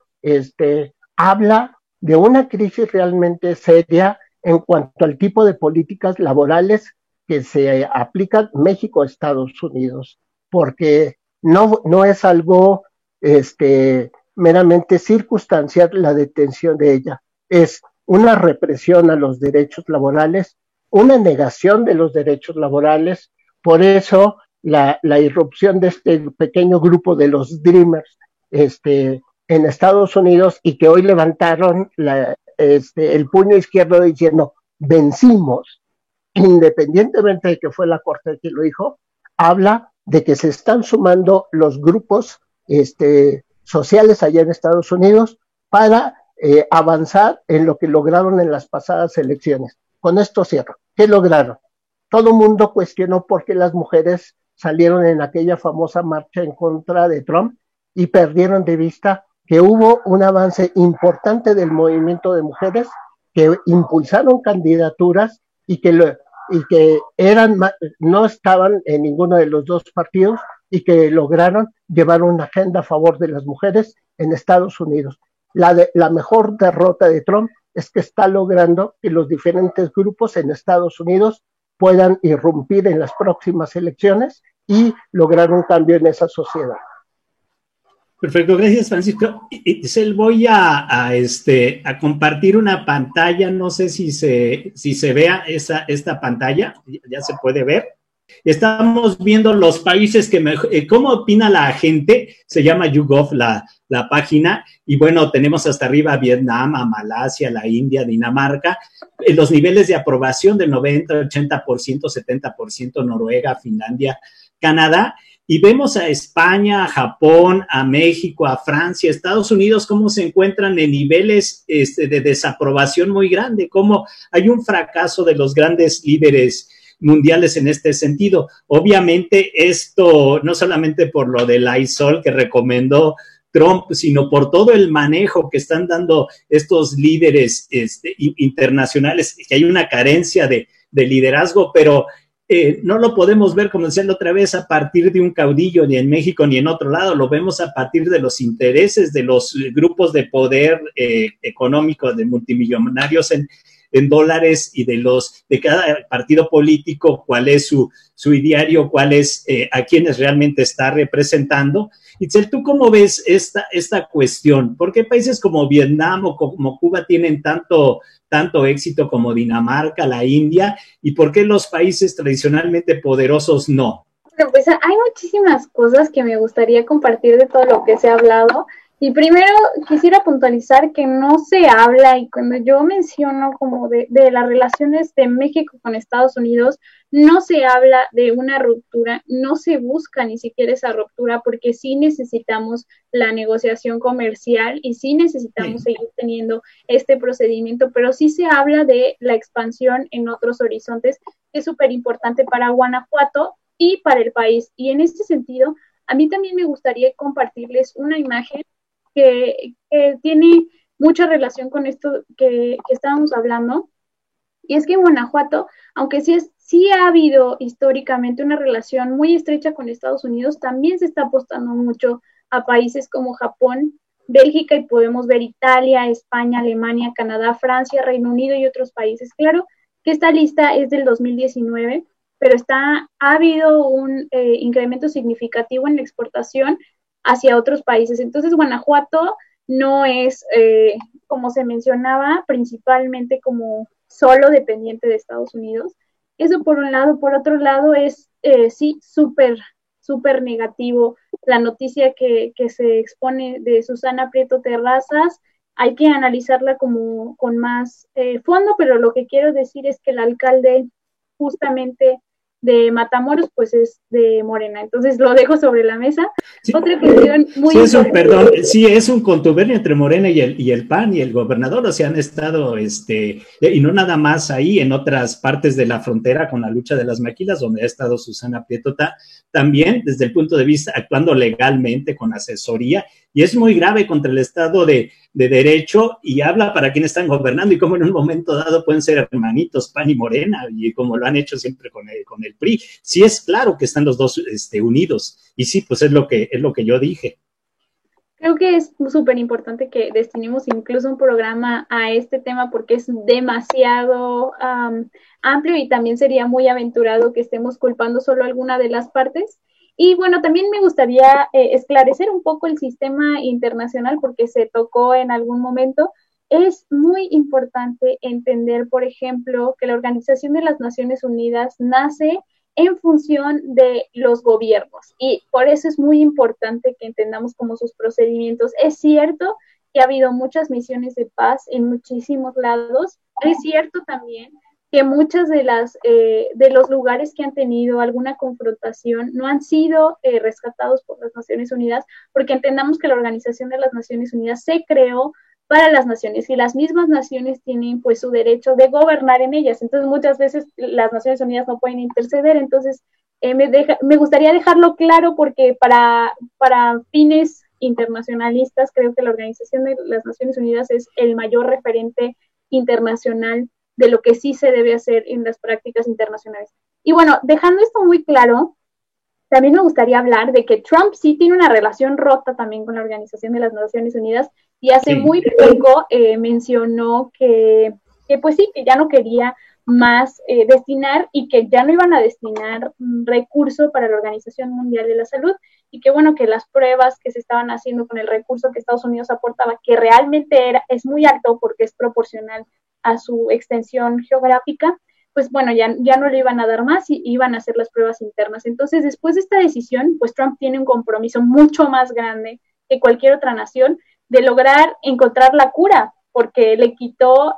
habla de una crisis realmente seria en cuanto al tipo de políticas laborales que se aplican México-Estados Unidos, porque no es algo meramente circunstancial la detención de ella, es una represión a los derechos laborales, una negación de los derechos laborales. Por eso la irrupción de este pequeño grupo de los Dreamers en Estados Unidos, y que hoy levantaron el puño izquierdo diciendo vencimos, independientemente de que fue la Corte que lo dijo, habla de que se están sumando los grupos sociales allá en Estados Unidos para avanzar en lo que lograron en las pasadas elecciones. Con esto cierro. ¿Qué lograron? Todo el mundo cuestionó por qué las mujeres salieron en aquella famosa marcha en contra de Trump y perdieron de vista que hubo un avance importante del movimiento de mujeres que impulsaron candidaturas y que no estaban en ninguno de los dos partidos y que lograron llevar una agenda a favor de las mujeres en Estados Unidos. La mejor derrota de Trump es que está logrando que los diferentes grupos en Estados Unidos puedan irrumpir en las próximas elecciones y lograr un cambio en esa sociedad. Perfecto, gracias, Francisco. Itzel, voy a compartir una pantalla, no sé si se vea esta pantalla, ya se puede ver. Estamos viendo los países ¿cómo opina la gente? Se llama YouGov la página, y bueno, tenemos hasta arriba a Vietnam, a Malasia, la India, Dinamarca, los niveles de aprobación del 90%, 80%, 70%, Noruega, Finlandia, Canadá, y vemos a España, a Japón, a México, a Francia, Estados Unidos, cómo se encuentran en niveles de desaprobación muy grande, cómo hay un fracaso de los grandes líderes mundiales en este sentido. Obviamente esto no solamente por lo del ISOL que recomendó Trump, sino por todo el manejo que están dando estos líderes internacionales, que hay una carencia de liderazgo, pero no lo podemos ver, como decía la otra vez, a partir de un caudillo, ni en México ni en otro lado, lo vemos a partir de los intereses de los grupos de poder económico, de multimillonarios en dólares, y de cada partido político, cuál es su ideario, cuál es a quienes realmente está representando. Itzel, ¿tú cómo ves esta cuestión? ¿Por qué países como Vietnam o como Cuba tienen tanto éxito como Dinamarca, la India, y por qué los países tradicionalmente poderosos no? Bueno, pues hay muchísimas cosas que me gustaría compartir de todo lo que se ha hablado. Y primero quisiera puntualizar que no se habla, y cuando yo menciono como de las relaciones de México con Estados Unidos, no se habla de una ruptura, no se busca ni siquiera esa ruptura, porque sí necesitamos la negociación comercial y sí necesitamos seguir teniendo este procedimiento, pero sí se habla de la expansión en otros horizontes, que es súper importante para Guanajuato y para el país. Y en este sentido, a mí también me gustaría compartirles una imagen que tiene mucha relación con esto que estábamos hablando, y es que en Guanajuato, aunque sí ha habido históricamente una relación muy estrecha con Estados Unidos, también se está apostando mucho a países como Japón, Bélgica, y podemos ver Italia, España, Alemania, Canadá, Francia, Reino Unido y otros países. Claro que esta lista es del 2019, pero ha habido un incremento significativo en la exportación hacia otros países. Entonces, Guanajuato no es, como se mencionaba, principalmente como solo dependiente de Estados Unidos. Eso por un lado. Por otro lado, es sí súper negativo la noticia que se expone de Susana Prieto Terrazas. Hay que analizarla como con más fondo, pero lo que quiero decir es que el alcalde justamente de Matamoros, pues es de Morena. Entonces lo dejo sobre la mesa. Sí, otra cuestión muy sí, es un contubernio entre Morena y el PAN y el gobernador, o sea, han estado, y no nada más ahí, en otras partes de la frontera con la lucha de las maquilas, donde ha estado Susana Prieto también, desde el punto de vista, actuando legalmente, con asesoría, y es muy grave contra el Estado de Derecho, y habla para quienes están gobernando, y cómo en un momento dado pueden ser hermanitos, PAN y Morena, y como lo han hecho siempre con el PRI. Sí, es claro que están los dos unidos, y sí, pues es lo que yo dije. Creo que es súper importante que destinemos incluso un programa a este tema porque es demasiado amplio y también sería muy aventurado que estemos culpando solo alguna de las partes. Y bueno, también me gustaría esclarecer un poco el sistema internacional porque se tocó en algún momento. Es muy importante entender, por ejemplo, que la Organización de las Naciones Unidas nace en función de los gobiernos y por eso es muy importante que entendamos como sus procedimientos. Es cierto que ha habido muchas misiones de paz en muchísimos lados, es cierto también que muchas de los lugares que han tenido alguna confrontación no han sido rescatados por las Naciones Unidas, porque entendamos que la Organización de las Naciones Unidas se creó para las naciones y las mismas naciones tienen pues su derecho de gobernar en ellas. Entonces muchas veces las Naciones Unidas no pueden interceder. Entonces me gustaría dejarlo claro porque para fines internacionalistas creo que la Organización de las Naciones Unidas es el mayor referente internacional de lo que sí se debe hacer en las prácticas internacionales. Y bueno, dejando esto muy claro, también me gustaría hablar de que Trump sí tiene una relación rota también con la Organización de las Naciones Unidas y hace muy poco mencionó que pues sí, que ya no quería más destinar y que ya no iban a destinar recurso para la Organización Mundial de la Salud y que bueno, que las pruebas que se estaban haciendo con el recurso que Estados Unidos aportaba, que realmente es muy alto porque es proporcional a su extensión geográfica, pues bueno, ya no le iban a dar más y iban a hacer las pruebas internas. Entonces, después de esta decisión, pues Trump tiene un compromiso mucho más grande que cualquier otra nación de lograr encontrar la cura, porque le quitó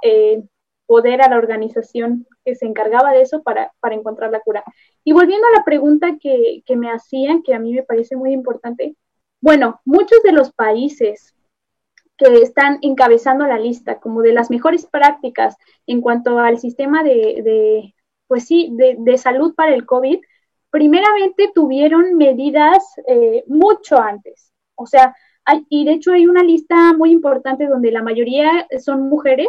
poder a la organización que se encargaba de eso para encontrar la cura. Y volviendo a la pregunta que me hacían, que a mí me parece muy importante, bueno, muchos de los países que están encabezando la lista como de las mejores prácticas en cuanto al sistema de salud para el COVID, primeramente tuvieron medidas mucho antes. O sea, y de hecho hay una lista muy importante donde la mayoría son mujeres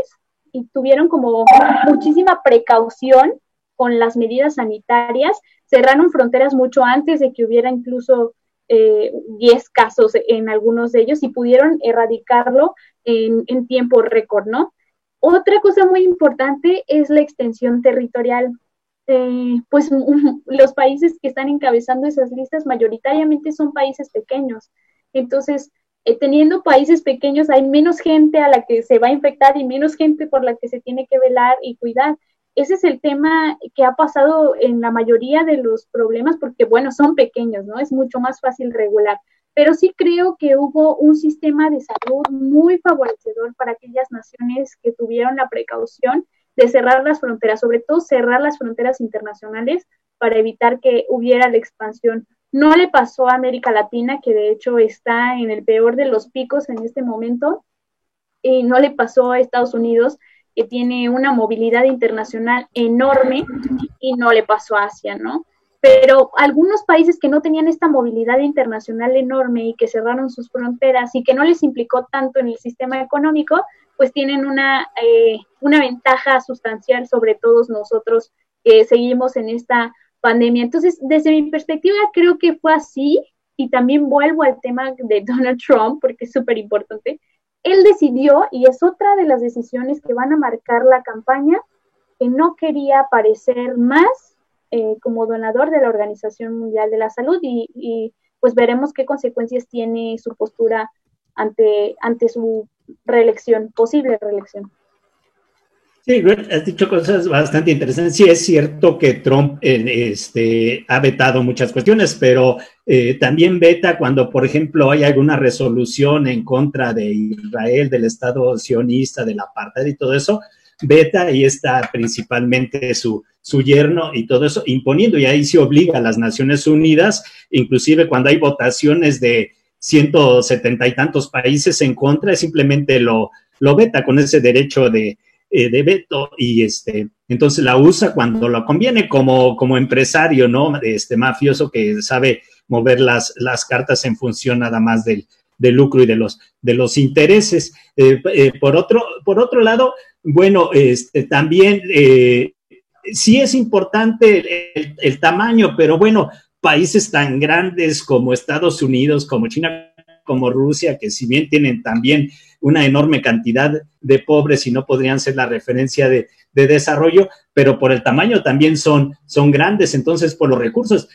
y tuvieron como muchísima precaución con las medidas sanitarias, cerraron fronteras mucho antes de que hubiera incluso 10 casos en algunos de ellos y pudieron erradicarlo en tiempo récord, ¿no? Otra cosa muy importante es la extensión territorial. Pues los países que están encabezando esas listas mayoritariamente son países pequeños. Entonces, teniendo países pequeños hay menos gente a la que se va a infectar y menos gente por la que se tiene que velar y cuidar. Ese es el tema que ha pasado en la mayoría de los problemas porque, bueno, son pequeños, ¿no? Es mucho más fácil regular. Pero sí creo que hubo un sistema de salud muy favorecedor para aquellas naciones que tuvieron la precaución de cerrar las fronteras, sobre todo cerrar las fronteras internacionales para evitar que hubiera la expansión. No le pasó a América Latina, que de hecho está en el peor de los picos en este momento, y no le pasó a Estados Unidos, que tiene una movilidad internacional enorme, y no le pasó a Asia, ¿no? Pero algunos países que no tenían esta movilidad internacional enorme y que cerraron sus fronteras y que no les implicó tanto en el sistema económico, pues tienen una ventaja sustancial sobre todos nosotros que seguimos en esta pandemia. Entonces, desde mi perspectiva, creo que fue así, y también vuelvo al tema de Donald Trump, porque es súper importante. Él decidió, y es otra de las decisiones que van a marcar la campaña, que no quería aparecer más como donador de la Organización Mundial de la Salud y pues veremos qué consecuencias tiene su postura ante su reelección, posible reelección. Sí, has dicho cosas bastante interesantes. Sí, es cierto que Trump ha vetado muchas cuestiones, pero también veta cuando, por ejemplo, hay alguna resolución en contra de Israel, del Estado sionista, del apartheid y todo eso, veta, y está principalmente su yerno y todo eso imponiendo, y ahí se obliga a las Naciones Unidas, inclusive cuando hay votaciones de 170 y tantos países en contra, simplemente lo veta con ese derecho de veto, y entonces la usa cuando lo conviene como empresario, ¿no? Mafioso que sabe mover las cartas en función nada más del lucro y de los intereses. Por otro lado, bueno, también sí es importante el tamaño, pero bueno, países tan grandes como Estados Unidos, como China, como Rusia, que si bien tienen también una enorme cantidad de pobres y no podrían ser la referencia de desarrollo, pero por el tamaño también son grandes, entonces por los recursos.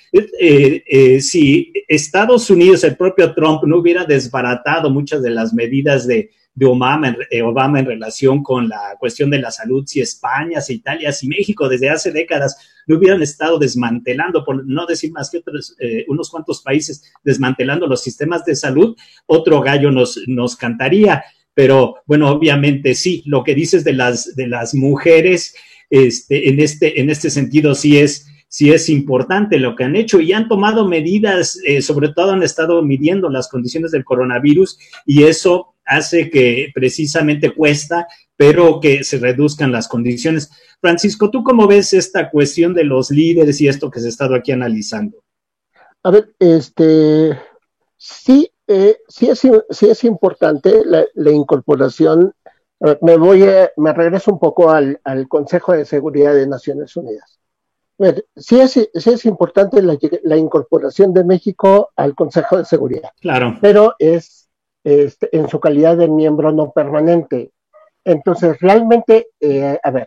Si Estados Unidos, el propio Trump, no hubiera desbaratado muchas de las medidas de Obama en relación con la cuestión de la salud, si España, si Italia, si México desde hace décadas no hubieran estado desmantelando, por no decir más que otros, unos cuantos países desmantelando los sistemas de salud, otro gallo nos cantaría. Pero bueno, obviamente sí, lo que dices de las mujeres, en este sentido sí es importante lo que han hecho y han tomado medidas, sobre todo han estado midiendo las condiciones del coronavirus y eso hace que precisamente cuesta, pero que se reduzcan las condiciones. Francisco, ¿tú cómo ves esta cuestión de los líderes y esto que se ha estado aquí analizando? A ver, sí, sí es importante la incorporación. Me regreso un poco al Consejo de Seguridad de Naciones Unidas. Sí es importante la incorporación de México al Consejo de Seguridad. Claro. Pero es en su calidad de miembro no permanente. Entonces, realmente, a ver,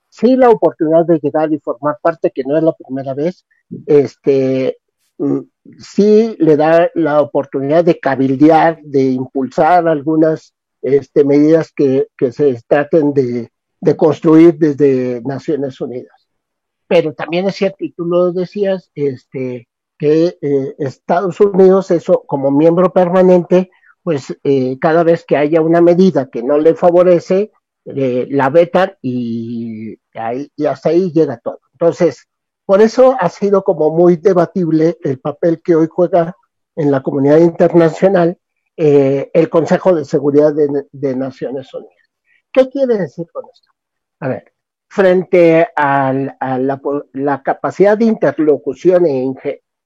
sí la oportunidad de llegar y formar parte, que no es la primera vez, sí le da la oportunidad de cabildear, de impulsar algunas medidas que se traten de construir desde Naciones Unidas. Pero también es cierto, y tú lo decías, que Estados Unidos, eso como miembro permanente, pues cada vez que haya una medida que no le favorece, la vetan y hasta ahí llega todo. Entonces, por eso ha sido como muy debatible el papel que hoy juega en la comunidad internacional el Consejo de Seguridad de Naciones Unidas. ¿Qué quiere decir con esto? A ver, frente a la capacidad de interlocución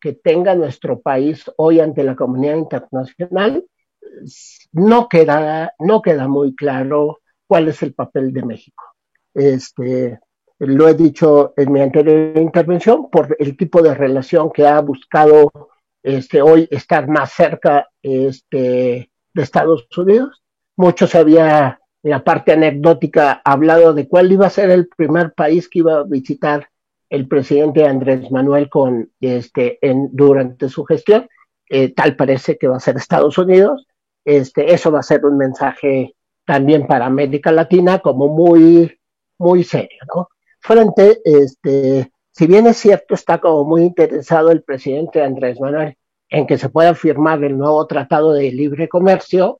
que tenga nuestro país hoy ante la comunidad internacional, no queda muy claro cuál es el papel de México. Lo he dicho en mi anterior intervención, por el tipo de relación que ha buscado hoy estar más cerca de Estados Unidos. Mucho se había, en la parte anecdótica, hablado de cuál iba a ser el primer país que iba a visitar el presidente Andrés Manuel durante su gestión. Tal parece que va a ser Estados Unidos. Eso va a ser un mensaje también para América Latina como muy, muy serio, ¿no? Frente, si bien es cierto, está como muy interesado el presidente Andrés Manuel en que se pueda firmar el nuevo Tratado de Libre Comercio,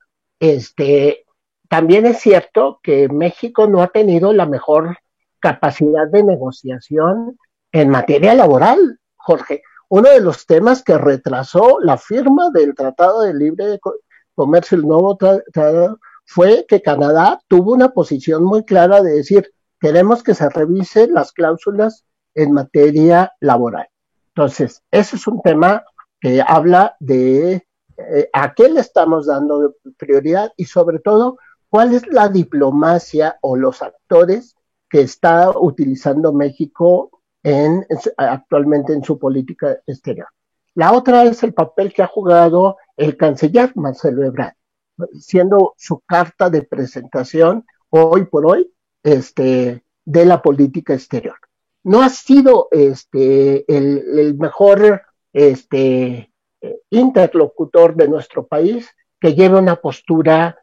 también es cierto que México no ha tenido la mejor capacidad de negociación en materia laboral, Jorge. Uno de los temas que retrasó la firma del Tratado de Libre Comercio, el nuevo tratado, fue que Canadá tuvo una posición muy clara de decir, queremos que se revisen las cláusulas en materia laboral. Entonces, ese es un tema que habla de a qué le estamos dando prioridad y sobre todo, cuál es la diplomacia o los actores que está utilizando México actualmente en su política exterior. La otra es el papel que ha jugado el canciller Marcelo Ebrard, siendo su carta de presentación hoy por hoy de la política exterior. No ha sido el mejor interlocutor de nuestro país que lleve una postura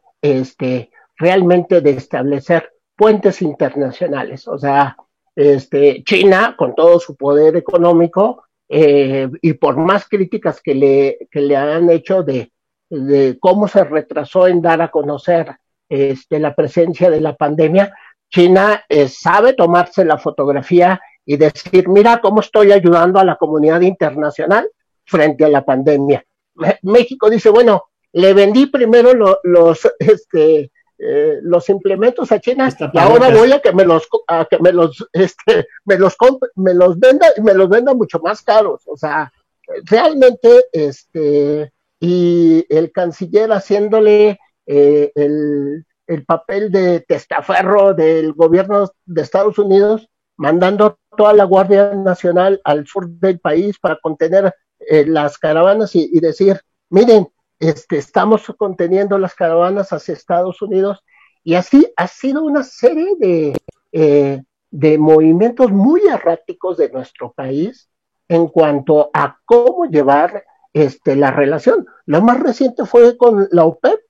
realmente de establecer puentes internacionales. O sea, China, con todo su poder económico, y por más críticas que le han hecho de cómo se retrasó en dar a conocer la presencia de la pandemia, China sabe tomarse la fotografía y decir, mira cómo estoy ayudando a la comunidad internacional frente a la pandemia. México dice, bueno, le vendí primero los implementos a China y ahora voy a que me los venda y me los venda mucho más caros. O sea, realmente y el canciller haciéndole el papel de testaferro del gobierno de Estados Unidos, mandando toda la Guardia Nacional al sur del país para contener las caravanas y decir, miren, estamos conteniendo las caravanas hacia Estados Unidos, y así ha sido una serie de movimientos muy erráticos de nuestro país en cuanto a cómo llevar la relación. Lo más reciente fue con la OPEP,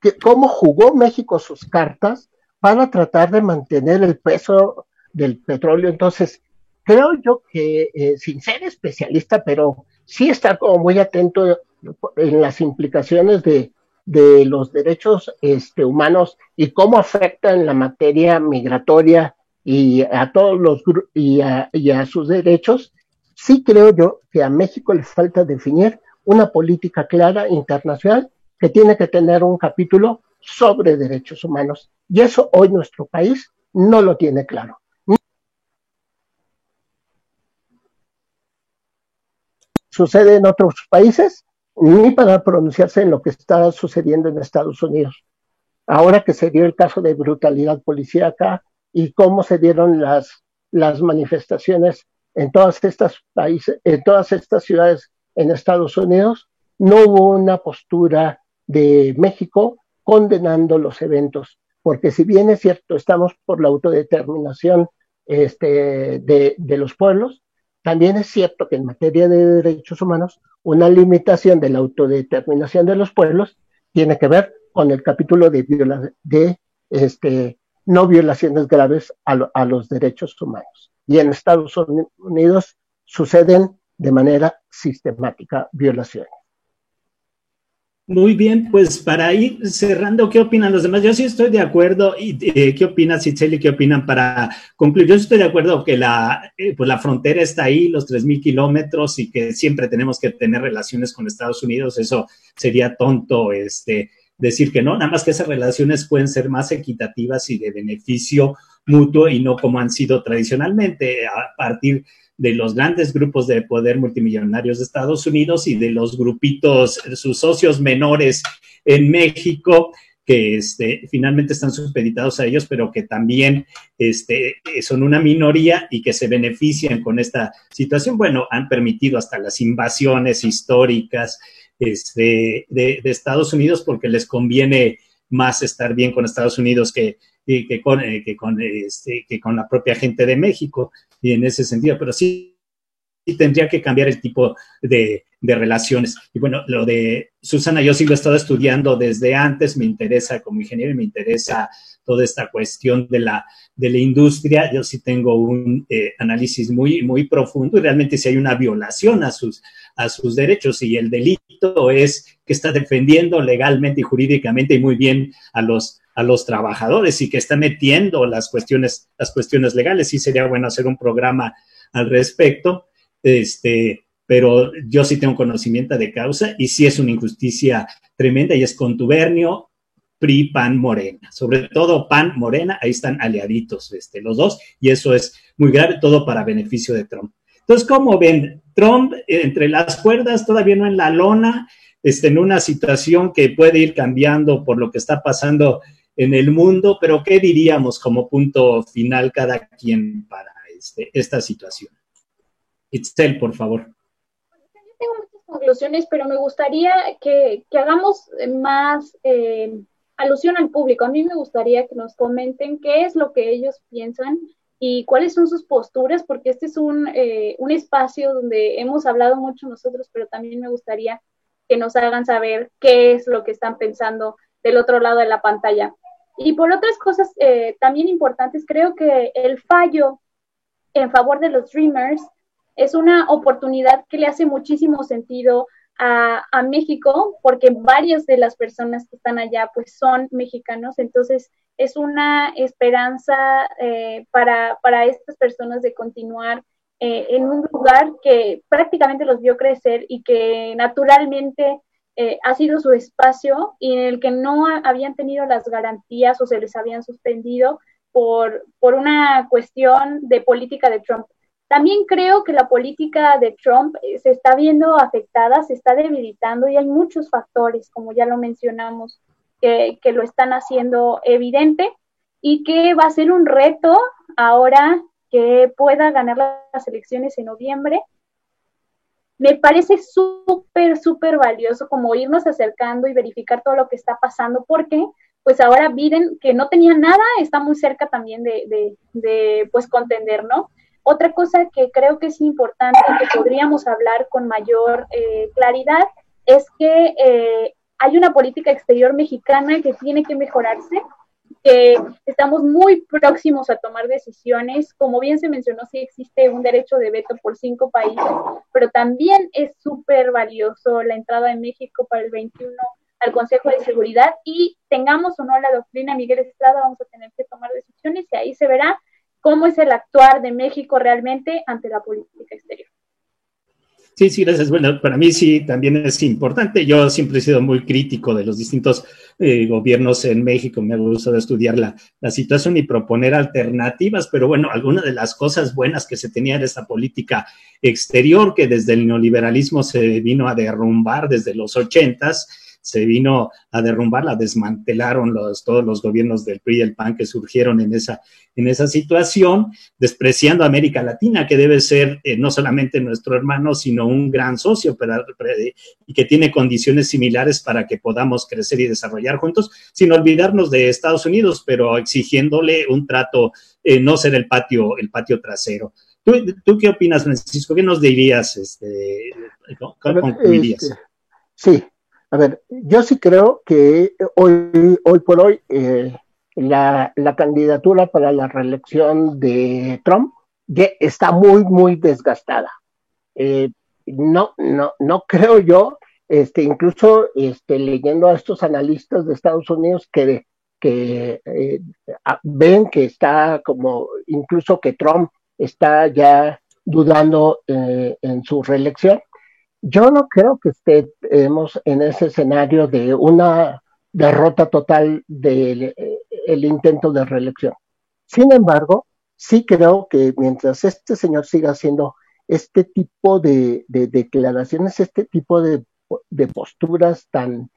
que cómo jugó México sus cartas para tratar de mantener el peso del petróleo. Entonces, creo yo que, sin ser especialista, pero sí estar como muy atento en las implicaciones de los derechos humanos y cómo afectan la materia migratoria y a todos los y a sus derechos. Sí creo yo que a México le falta definir una política clara internacional que tiene que tener un capítulo sobre derechos humanos. Y eso hoy nuestro país no lo tiene claro. Sucede en otros países, ni para pronunciarse en lo que está sucediendo en Estados Unidos. Ahora que se dio el caso de brutalidad policíaca y cómo se dieron las manifestaciones en todas estas países, en todas estas ciudades en Estados Unidos, no hubo una postura de México condenando los eventos, porque si bien es cierto, estamos por la autodeterminación de los pueblos, también es cierto que en materia de derechos humanos, una limitación de la autodeterminación de los pueblos tiene que ver con el capítulo de no violaciones graves a los derechos humanos. Y en Estados Unidos suceden de manera sistemática violaciones. Muy bien, pues para ir cerrando, ¿qué opinan los demás? Yo sí estoy de acuerdo. ¿Y qué opinas, Itzel? ¿Qué opinan para concluir? Yo estoy de acuerdo que pues la frontera está ahí, los 3,000 kilómetros, y que siempre tenemos que tener relaciones con Estados Unidos. Eso sería tonto decir que no, nada más que esas relaciones pueden ser más equitativas y de beneficio mutuo y no como han sido tradicionalmente a partir de los grandes grupos de poder multimillonarios de Estados Unidos y de los grupitos, sus socios menores en México, que finalmente están supeditados a ellos, pero que también son una minoría y que se benefician con esta situación. Bueno, han permitido hasta las invasiones históricas de Estados Unidos porque les conviene más estar bien con Estados Unidos que con la propia gente de México, y en ese sentido, pero sí tendría que cambiar el tipo de relaciones. Y bueno, lo de Susana, yo sí lo he estado estudiando desde antes, me interesa como ingeniero y me interesa toda esta cuestión de la industria. Yo sí tengo un análisis muy, muy profundo y realmente si hay una violación a sus derechos, y el delito es que está defendiendo legalmente y jurídicamente y muy bien a los trabajadores y que está metiendo las cuestiones legales. Sí sería bueno hacer un programa al respecto, pero yo sí tengo conocimiento de causa y sí es una injusticia tremenda y es contubernio PRI, PAN, Morena, sobre todo PAN, Morena, ahí están aliaditos los dos, y eso es muy grave, todo para beneficio de Trump. Entonces, ¿cómo ven? Trump entre las cuerdas, todavía no en la lona, en una situación que puede ir cambiando por lo que está pasando en el mundo, pero ¿qué diríamos como punto final cada quien para esta situación? Itzel, por favor. Yo tengo muchas conclusiones, pero me gustaría que hagamos más alusión al público. A mí me gustaría que nos comenten qué es lo que ellos piensan y cuáles son sus posturas, porque este es un espacio donde hemos hablado mucho nosotros, pero también me gustaría que nos hagan saber qué es lo que están pensando del otro lado de la pantalla. Y por otras cosas también importantes, creo que el fallo en favor de los Dreamers es una oportunidad que le hace muchísimo sentido a México, porque varias de las personas que están allá pues son mexicanos, entonces es una esperanza para estas personas de continuar en un lugar que prácticamente los vio crecer y que naturalmente ha sido su espacio y en el que no habían tenido las garantías o se les habían suspendido por una cuestión de política de Trump. También creo que la política de Trump se está viendo afectada, se está debilitando y hay muchos factores, como ya lo mencionamos, que lo están haciendo evidente y que va a ser un reto ahora que pueda ganar las elecciones en noviembre, me parece súper, súper valioso como irnos acercando y verificar todo lo que está pasando, porque pues ahora Biden, que no tenía nada, está muy cerca también de pues contender, ¿no? Otra cosa que creo que es importante y que podríamos hablar con mayor claridad es que hay una política exterior mexicana que tiene que mejorarse, que estamos muy próximos a tomar decisiones. Como bien se mencionó, sí existe un derecho de veto por 5 países, pero también es súper valioso la entrada de México para el 21 al Consejo de Seguridad, y tengamos o no la doctrina Miguel Estrada, vamos a tener que tomar decisiones y ahí se verá cómo es el actuar de México realmente ante la política exterior. Sí, sí, gracias. Bueno, para mí sí también es importante. Yo siempre he sido muy crítico de los distintos gobiernos en México. Me ha gustado estudiar la situación y proponer alternativas, pero bueno, algunas de las cosas buenas que se tenía en esta política exterior, que desde el neoliberalismo se vino a derrumbar desde los 80s, se vino a derrumbar, la desmantelaron todos los gobiernos del PRI y el PAN que surgieron en esa situación, despreciando a América Latina, que debe ser no solamente nuestro hermano, sino un gran socio y que tiene condiciones similares para que podamos crecer y desarrollar juntos, sin olvidarnos de Estados Unidos, pero exigiéndole un trato, no ser el patio trasero. ¿Tú qué opinas, Francisco? ¿Qué nos dirías? ¿Cómo concluirías? Sí. A ver, yo sí creo que hoy por hoy la candidatura para la reelección de Trump ya está muy, muy desgastada. No creo yo, incluso leyendo a estos analistas de Estados Unidos que ven que está como, incluso que Trump está ya dudando en su reelección. Yo no creo que estemos en ese escenario de una derrota total del intento de reelección. Sin embargo, sí creo que mientras este señor siga haciendo este tipo de declaraciones, este tipo de posturas tan,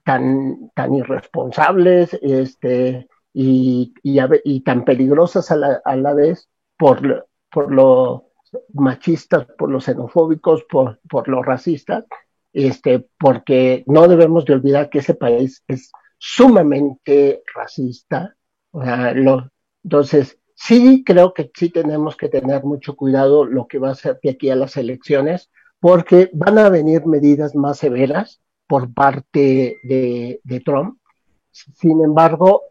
tan irresponsables y tan peligrosas a la vez por lo machistas, por los xenofóbicos, por los racistas, porque no debemos de olvidar que ese país es sumamente racista. O sea, entonces, sí creo que sí tenemos que tener mucho cuidado lo que va a ser de aquí a las elecciones, porque van a venir medidas más severas por parte de Trump. Sin embargo,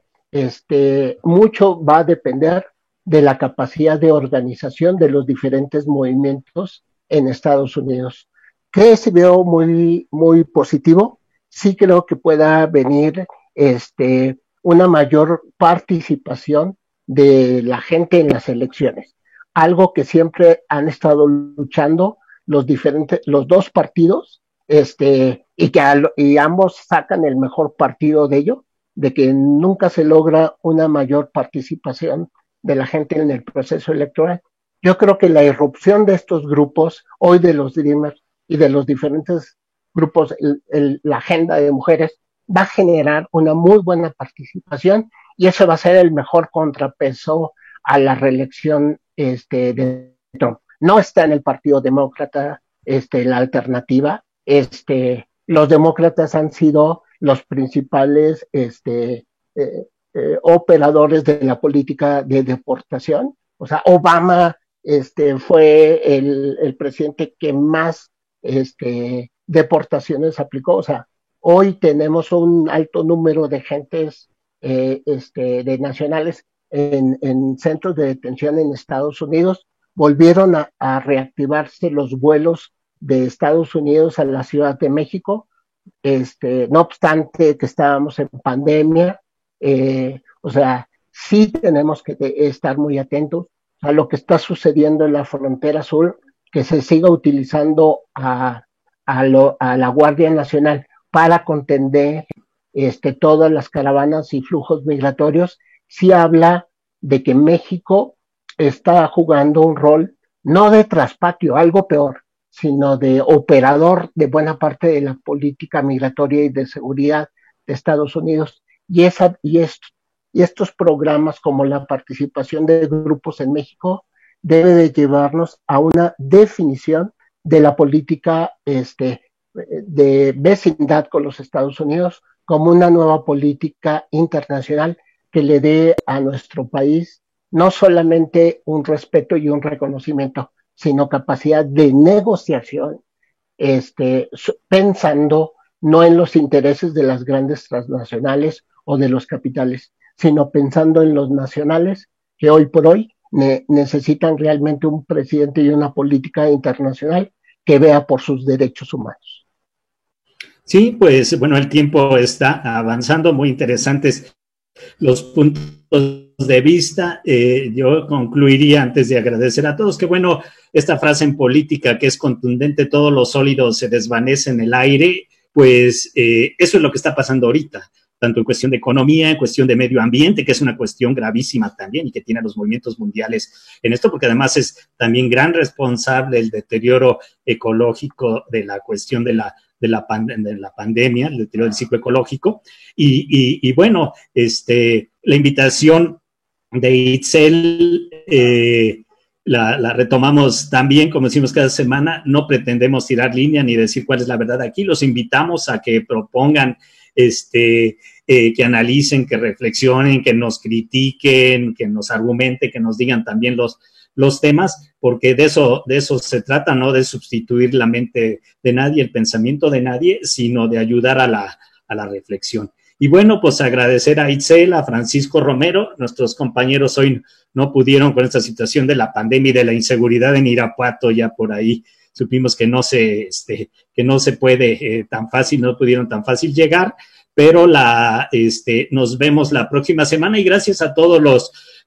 mucho va a depender de la capacidad de organización de los diferentes movimientos en Estados Unidos. ¿Qué se veo muy, muy positivo? Sí creo que pueda venir una mayor participación de la gente en las elecciones. Algo que siempre han estado luchando los dos partidos, y ambos sacan el mejor partido de ello, de que nunca se logra una mayor participación de la gente en el proceso electoral. Yo creo que la irrupción de estos grupos, hoy de los Dreamers y de los diferentes grupos, la agenda de mujeres, va a generar una muy buena participación y eso va a ser el mejor contrapeso a la reelección de Trump. No está en el Partido Demócrata la alternativa. Los demócratas han sido los principales operadores de la política de deportación. O sea, Obama fue el presidente que más deportaciones aplicó. O sea, hoy tenemos un alto número de gentes de nacionales en centros de detención en Estados Unidos. Volvieron a reactivarse los vuelos de Estados Unidos a la Ciudad de México, no obstante que estábamos en pandemia. O sea, sí tenemos que estar muy atentos a lo que está sucediendo en la frontera sur, que se siga utilizando a la Guardia Nacional para contender todas las caravanas y flujos migratorios. Sí habla de que México está jugando un rol no de traspatio, algo peor, sino de operador de buena parte de la política migratoria y de seguridad de Estados Unidos. Y estos programas como la participación de grupos en México debe de llevarnos a una definición de la política de vecindad con los Estados Unidos como una nueva política internacional que le dé a nuestro país no solamente un respeto y un reconocimiento, sino capacidad de negociación, pensando no en los intereses de las grandes transnacionales o de los capitales, sino pensando en los nacionales que hoy por hoy necesitan realmente un presidente y una política internacional que vea por sus derechos humanos. Sí, pues bueno, el tiempo está avanzando, muy interesantes los puntos de vista. Yo concluiría antes de agradecer a todos que bueno, esta frase en política que es contundente, todo lo sólido se desvanece en el aire, pues eso es lo que está pasando ahorita, tanto en cuestión de economía, en cuestión de medio ambiente, que es una cuestión gravísima también y que tiene a los movimientos mundiales en esto, porque además es también gran responsable el deterioro ecológico de la cuestión de la pandemia, el deterioro del ciclo ecológico. Y bueno, la invitación de Itzel la retomamos también, como decimos cada semana, no pretendemos tirar línea ni decir cuál es la verdad aquí, los invitamos a que propongan, que analicen, que reflexionen, que nos critiquen, que nos argumenten, que nos digan también los temas, porque de eso se trata, no de sustituir la mente de nadie, el pensamiento de nadie, sino de ayudar a la reflexión. Y bueno, pues agradecer a Itzel, a Francisco Romero, nuestros compañeros hoy no pudieron con esta situación de la pandemia y de la inseguridad en Irapuato, ya por ahí supimos que no se puede tan fácil, no pudieron tan fácil llegar, pero nos vemos la próxima semana y gracias a todos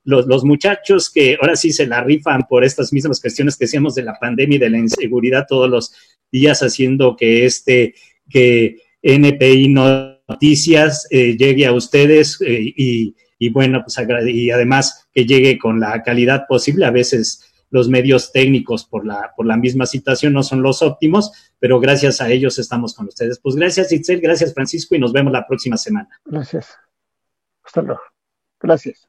los muchachos que ahora sí se la rifan por estas mismas cuestiones que decíamos de la pandemia y de la inseguridad todos los días, haciendo que NPI Noticias llegue a ustedes y bueno, pues y además que llegue con la calidad posible. A veces los medios técnicos por la misma situación no son los óptimos, pero gracias a ellos estamos con ustedes. Pues gracias Itzel, gracias Francisco y nos vemos la próxima semana. Gracias. Hasta luego. Gracias.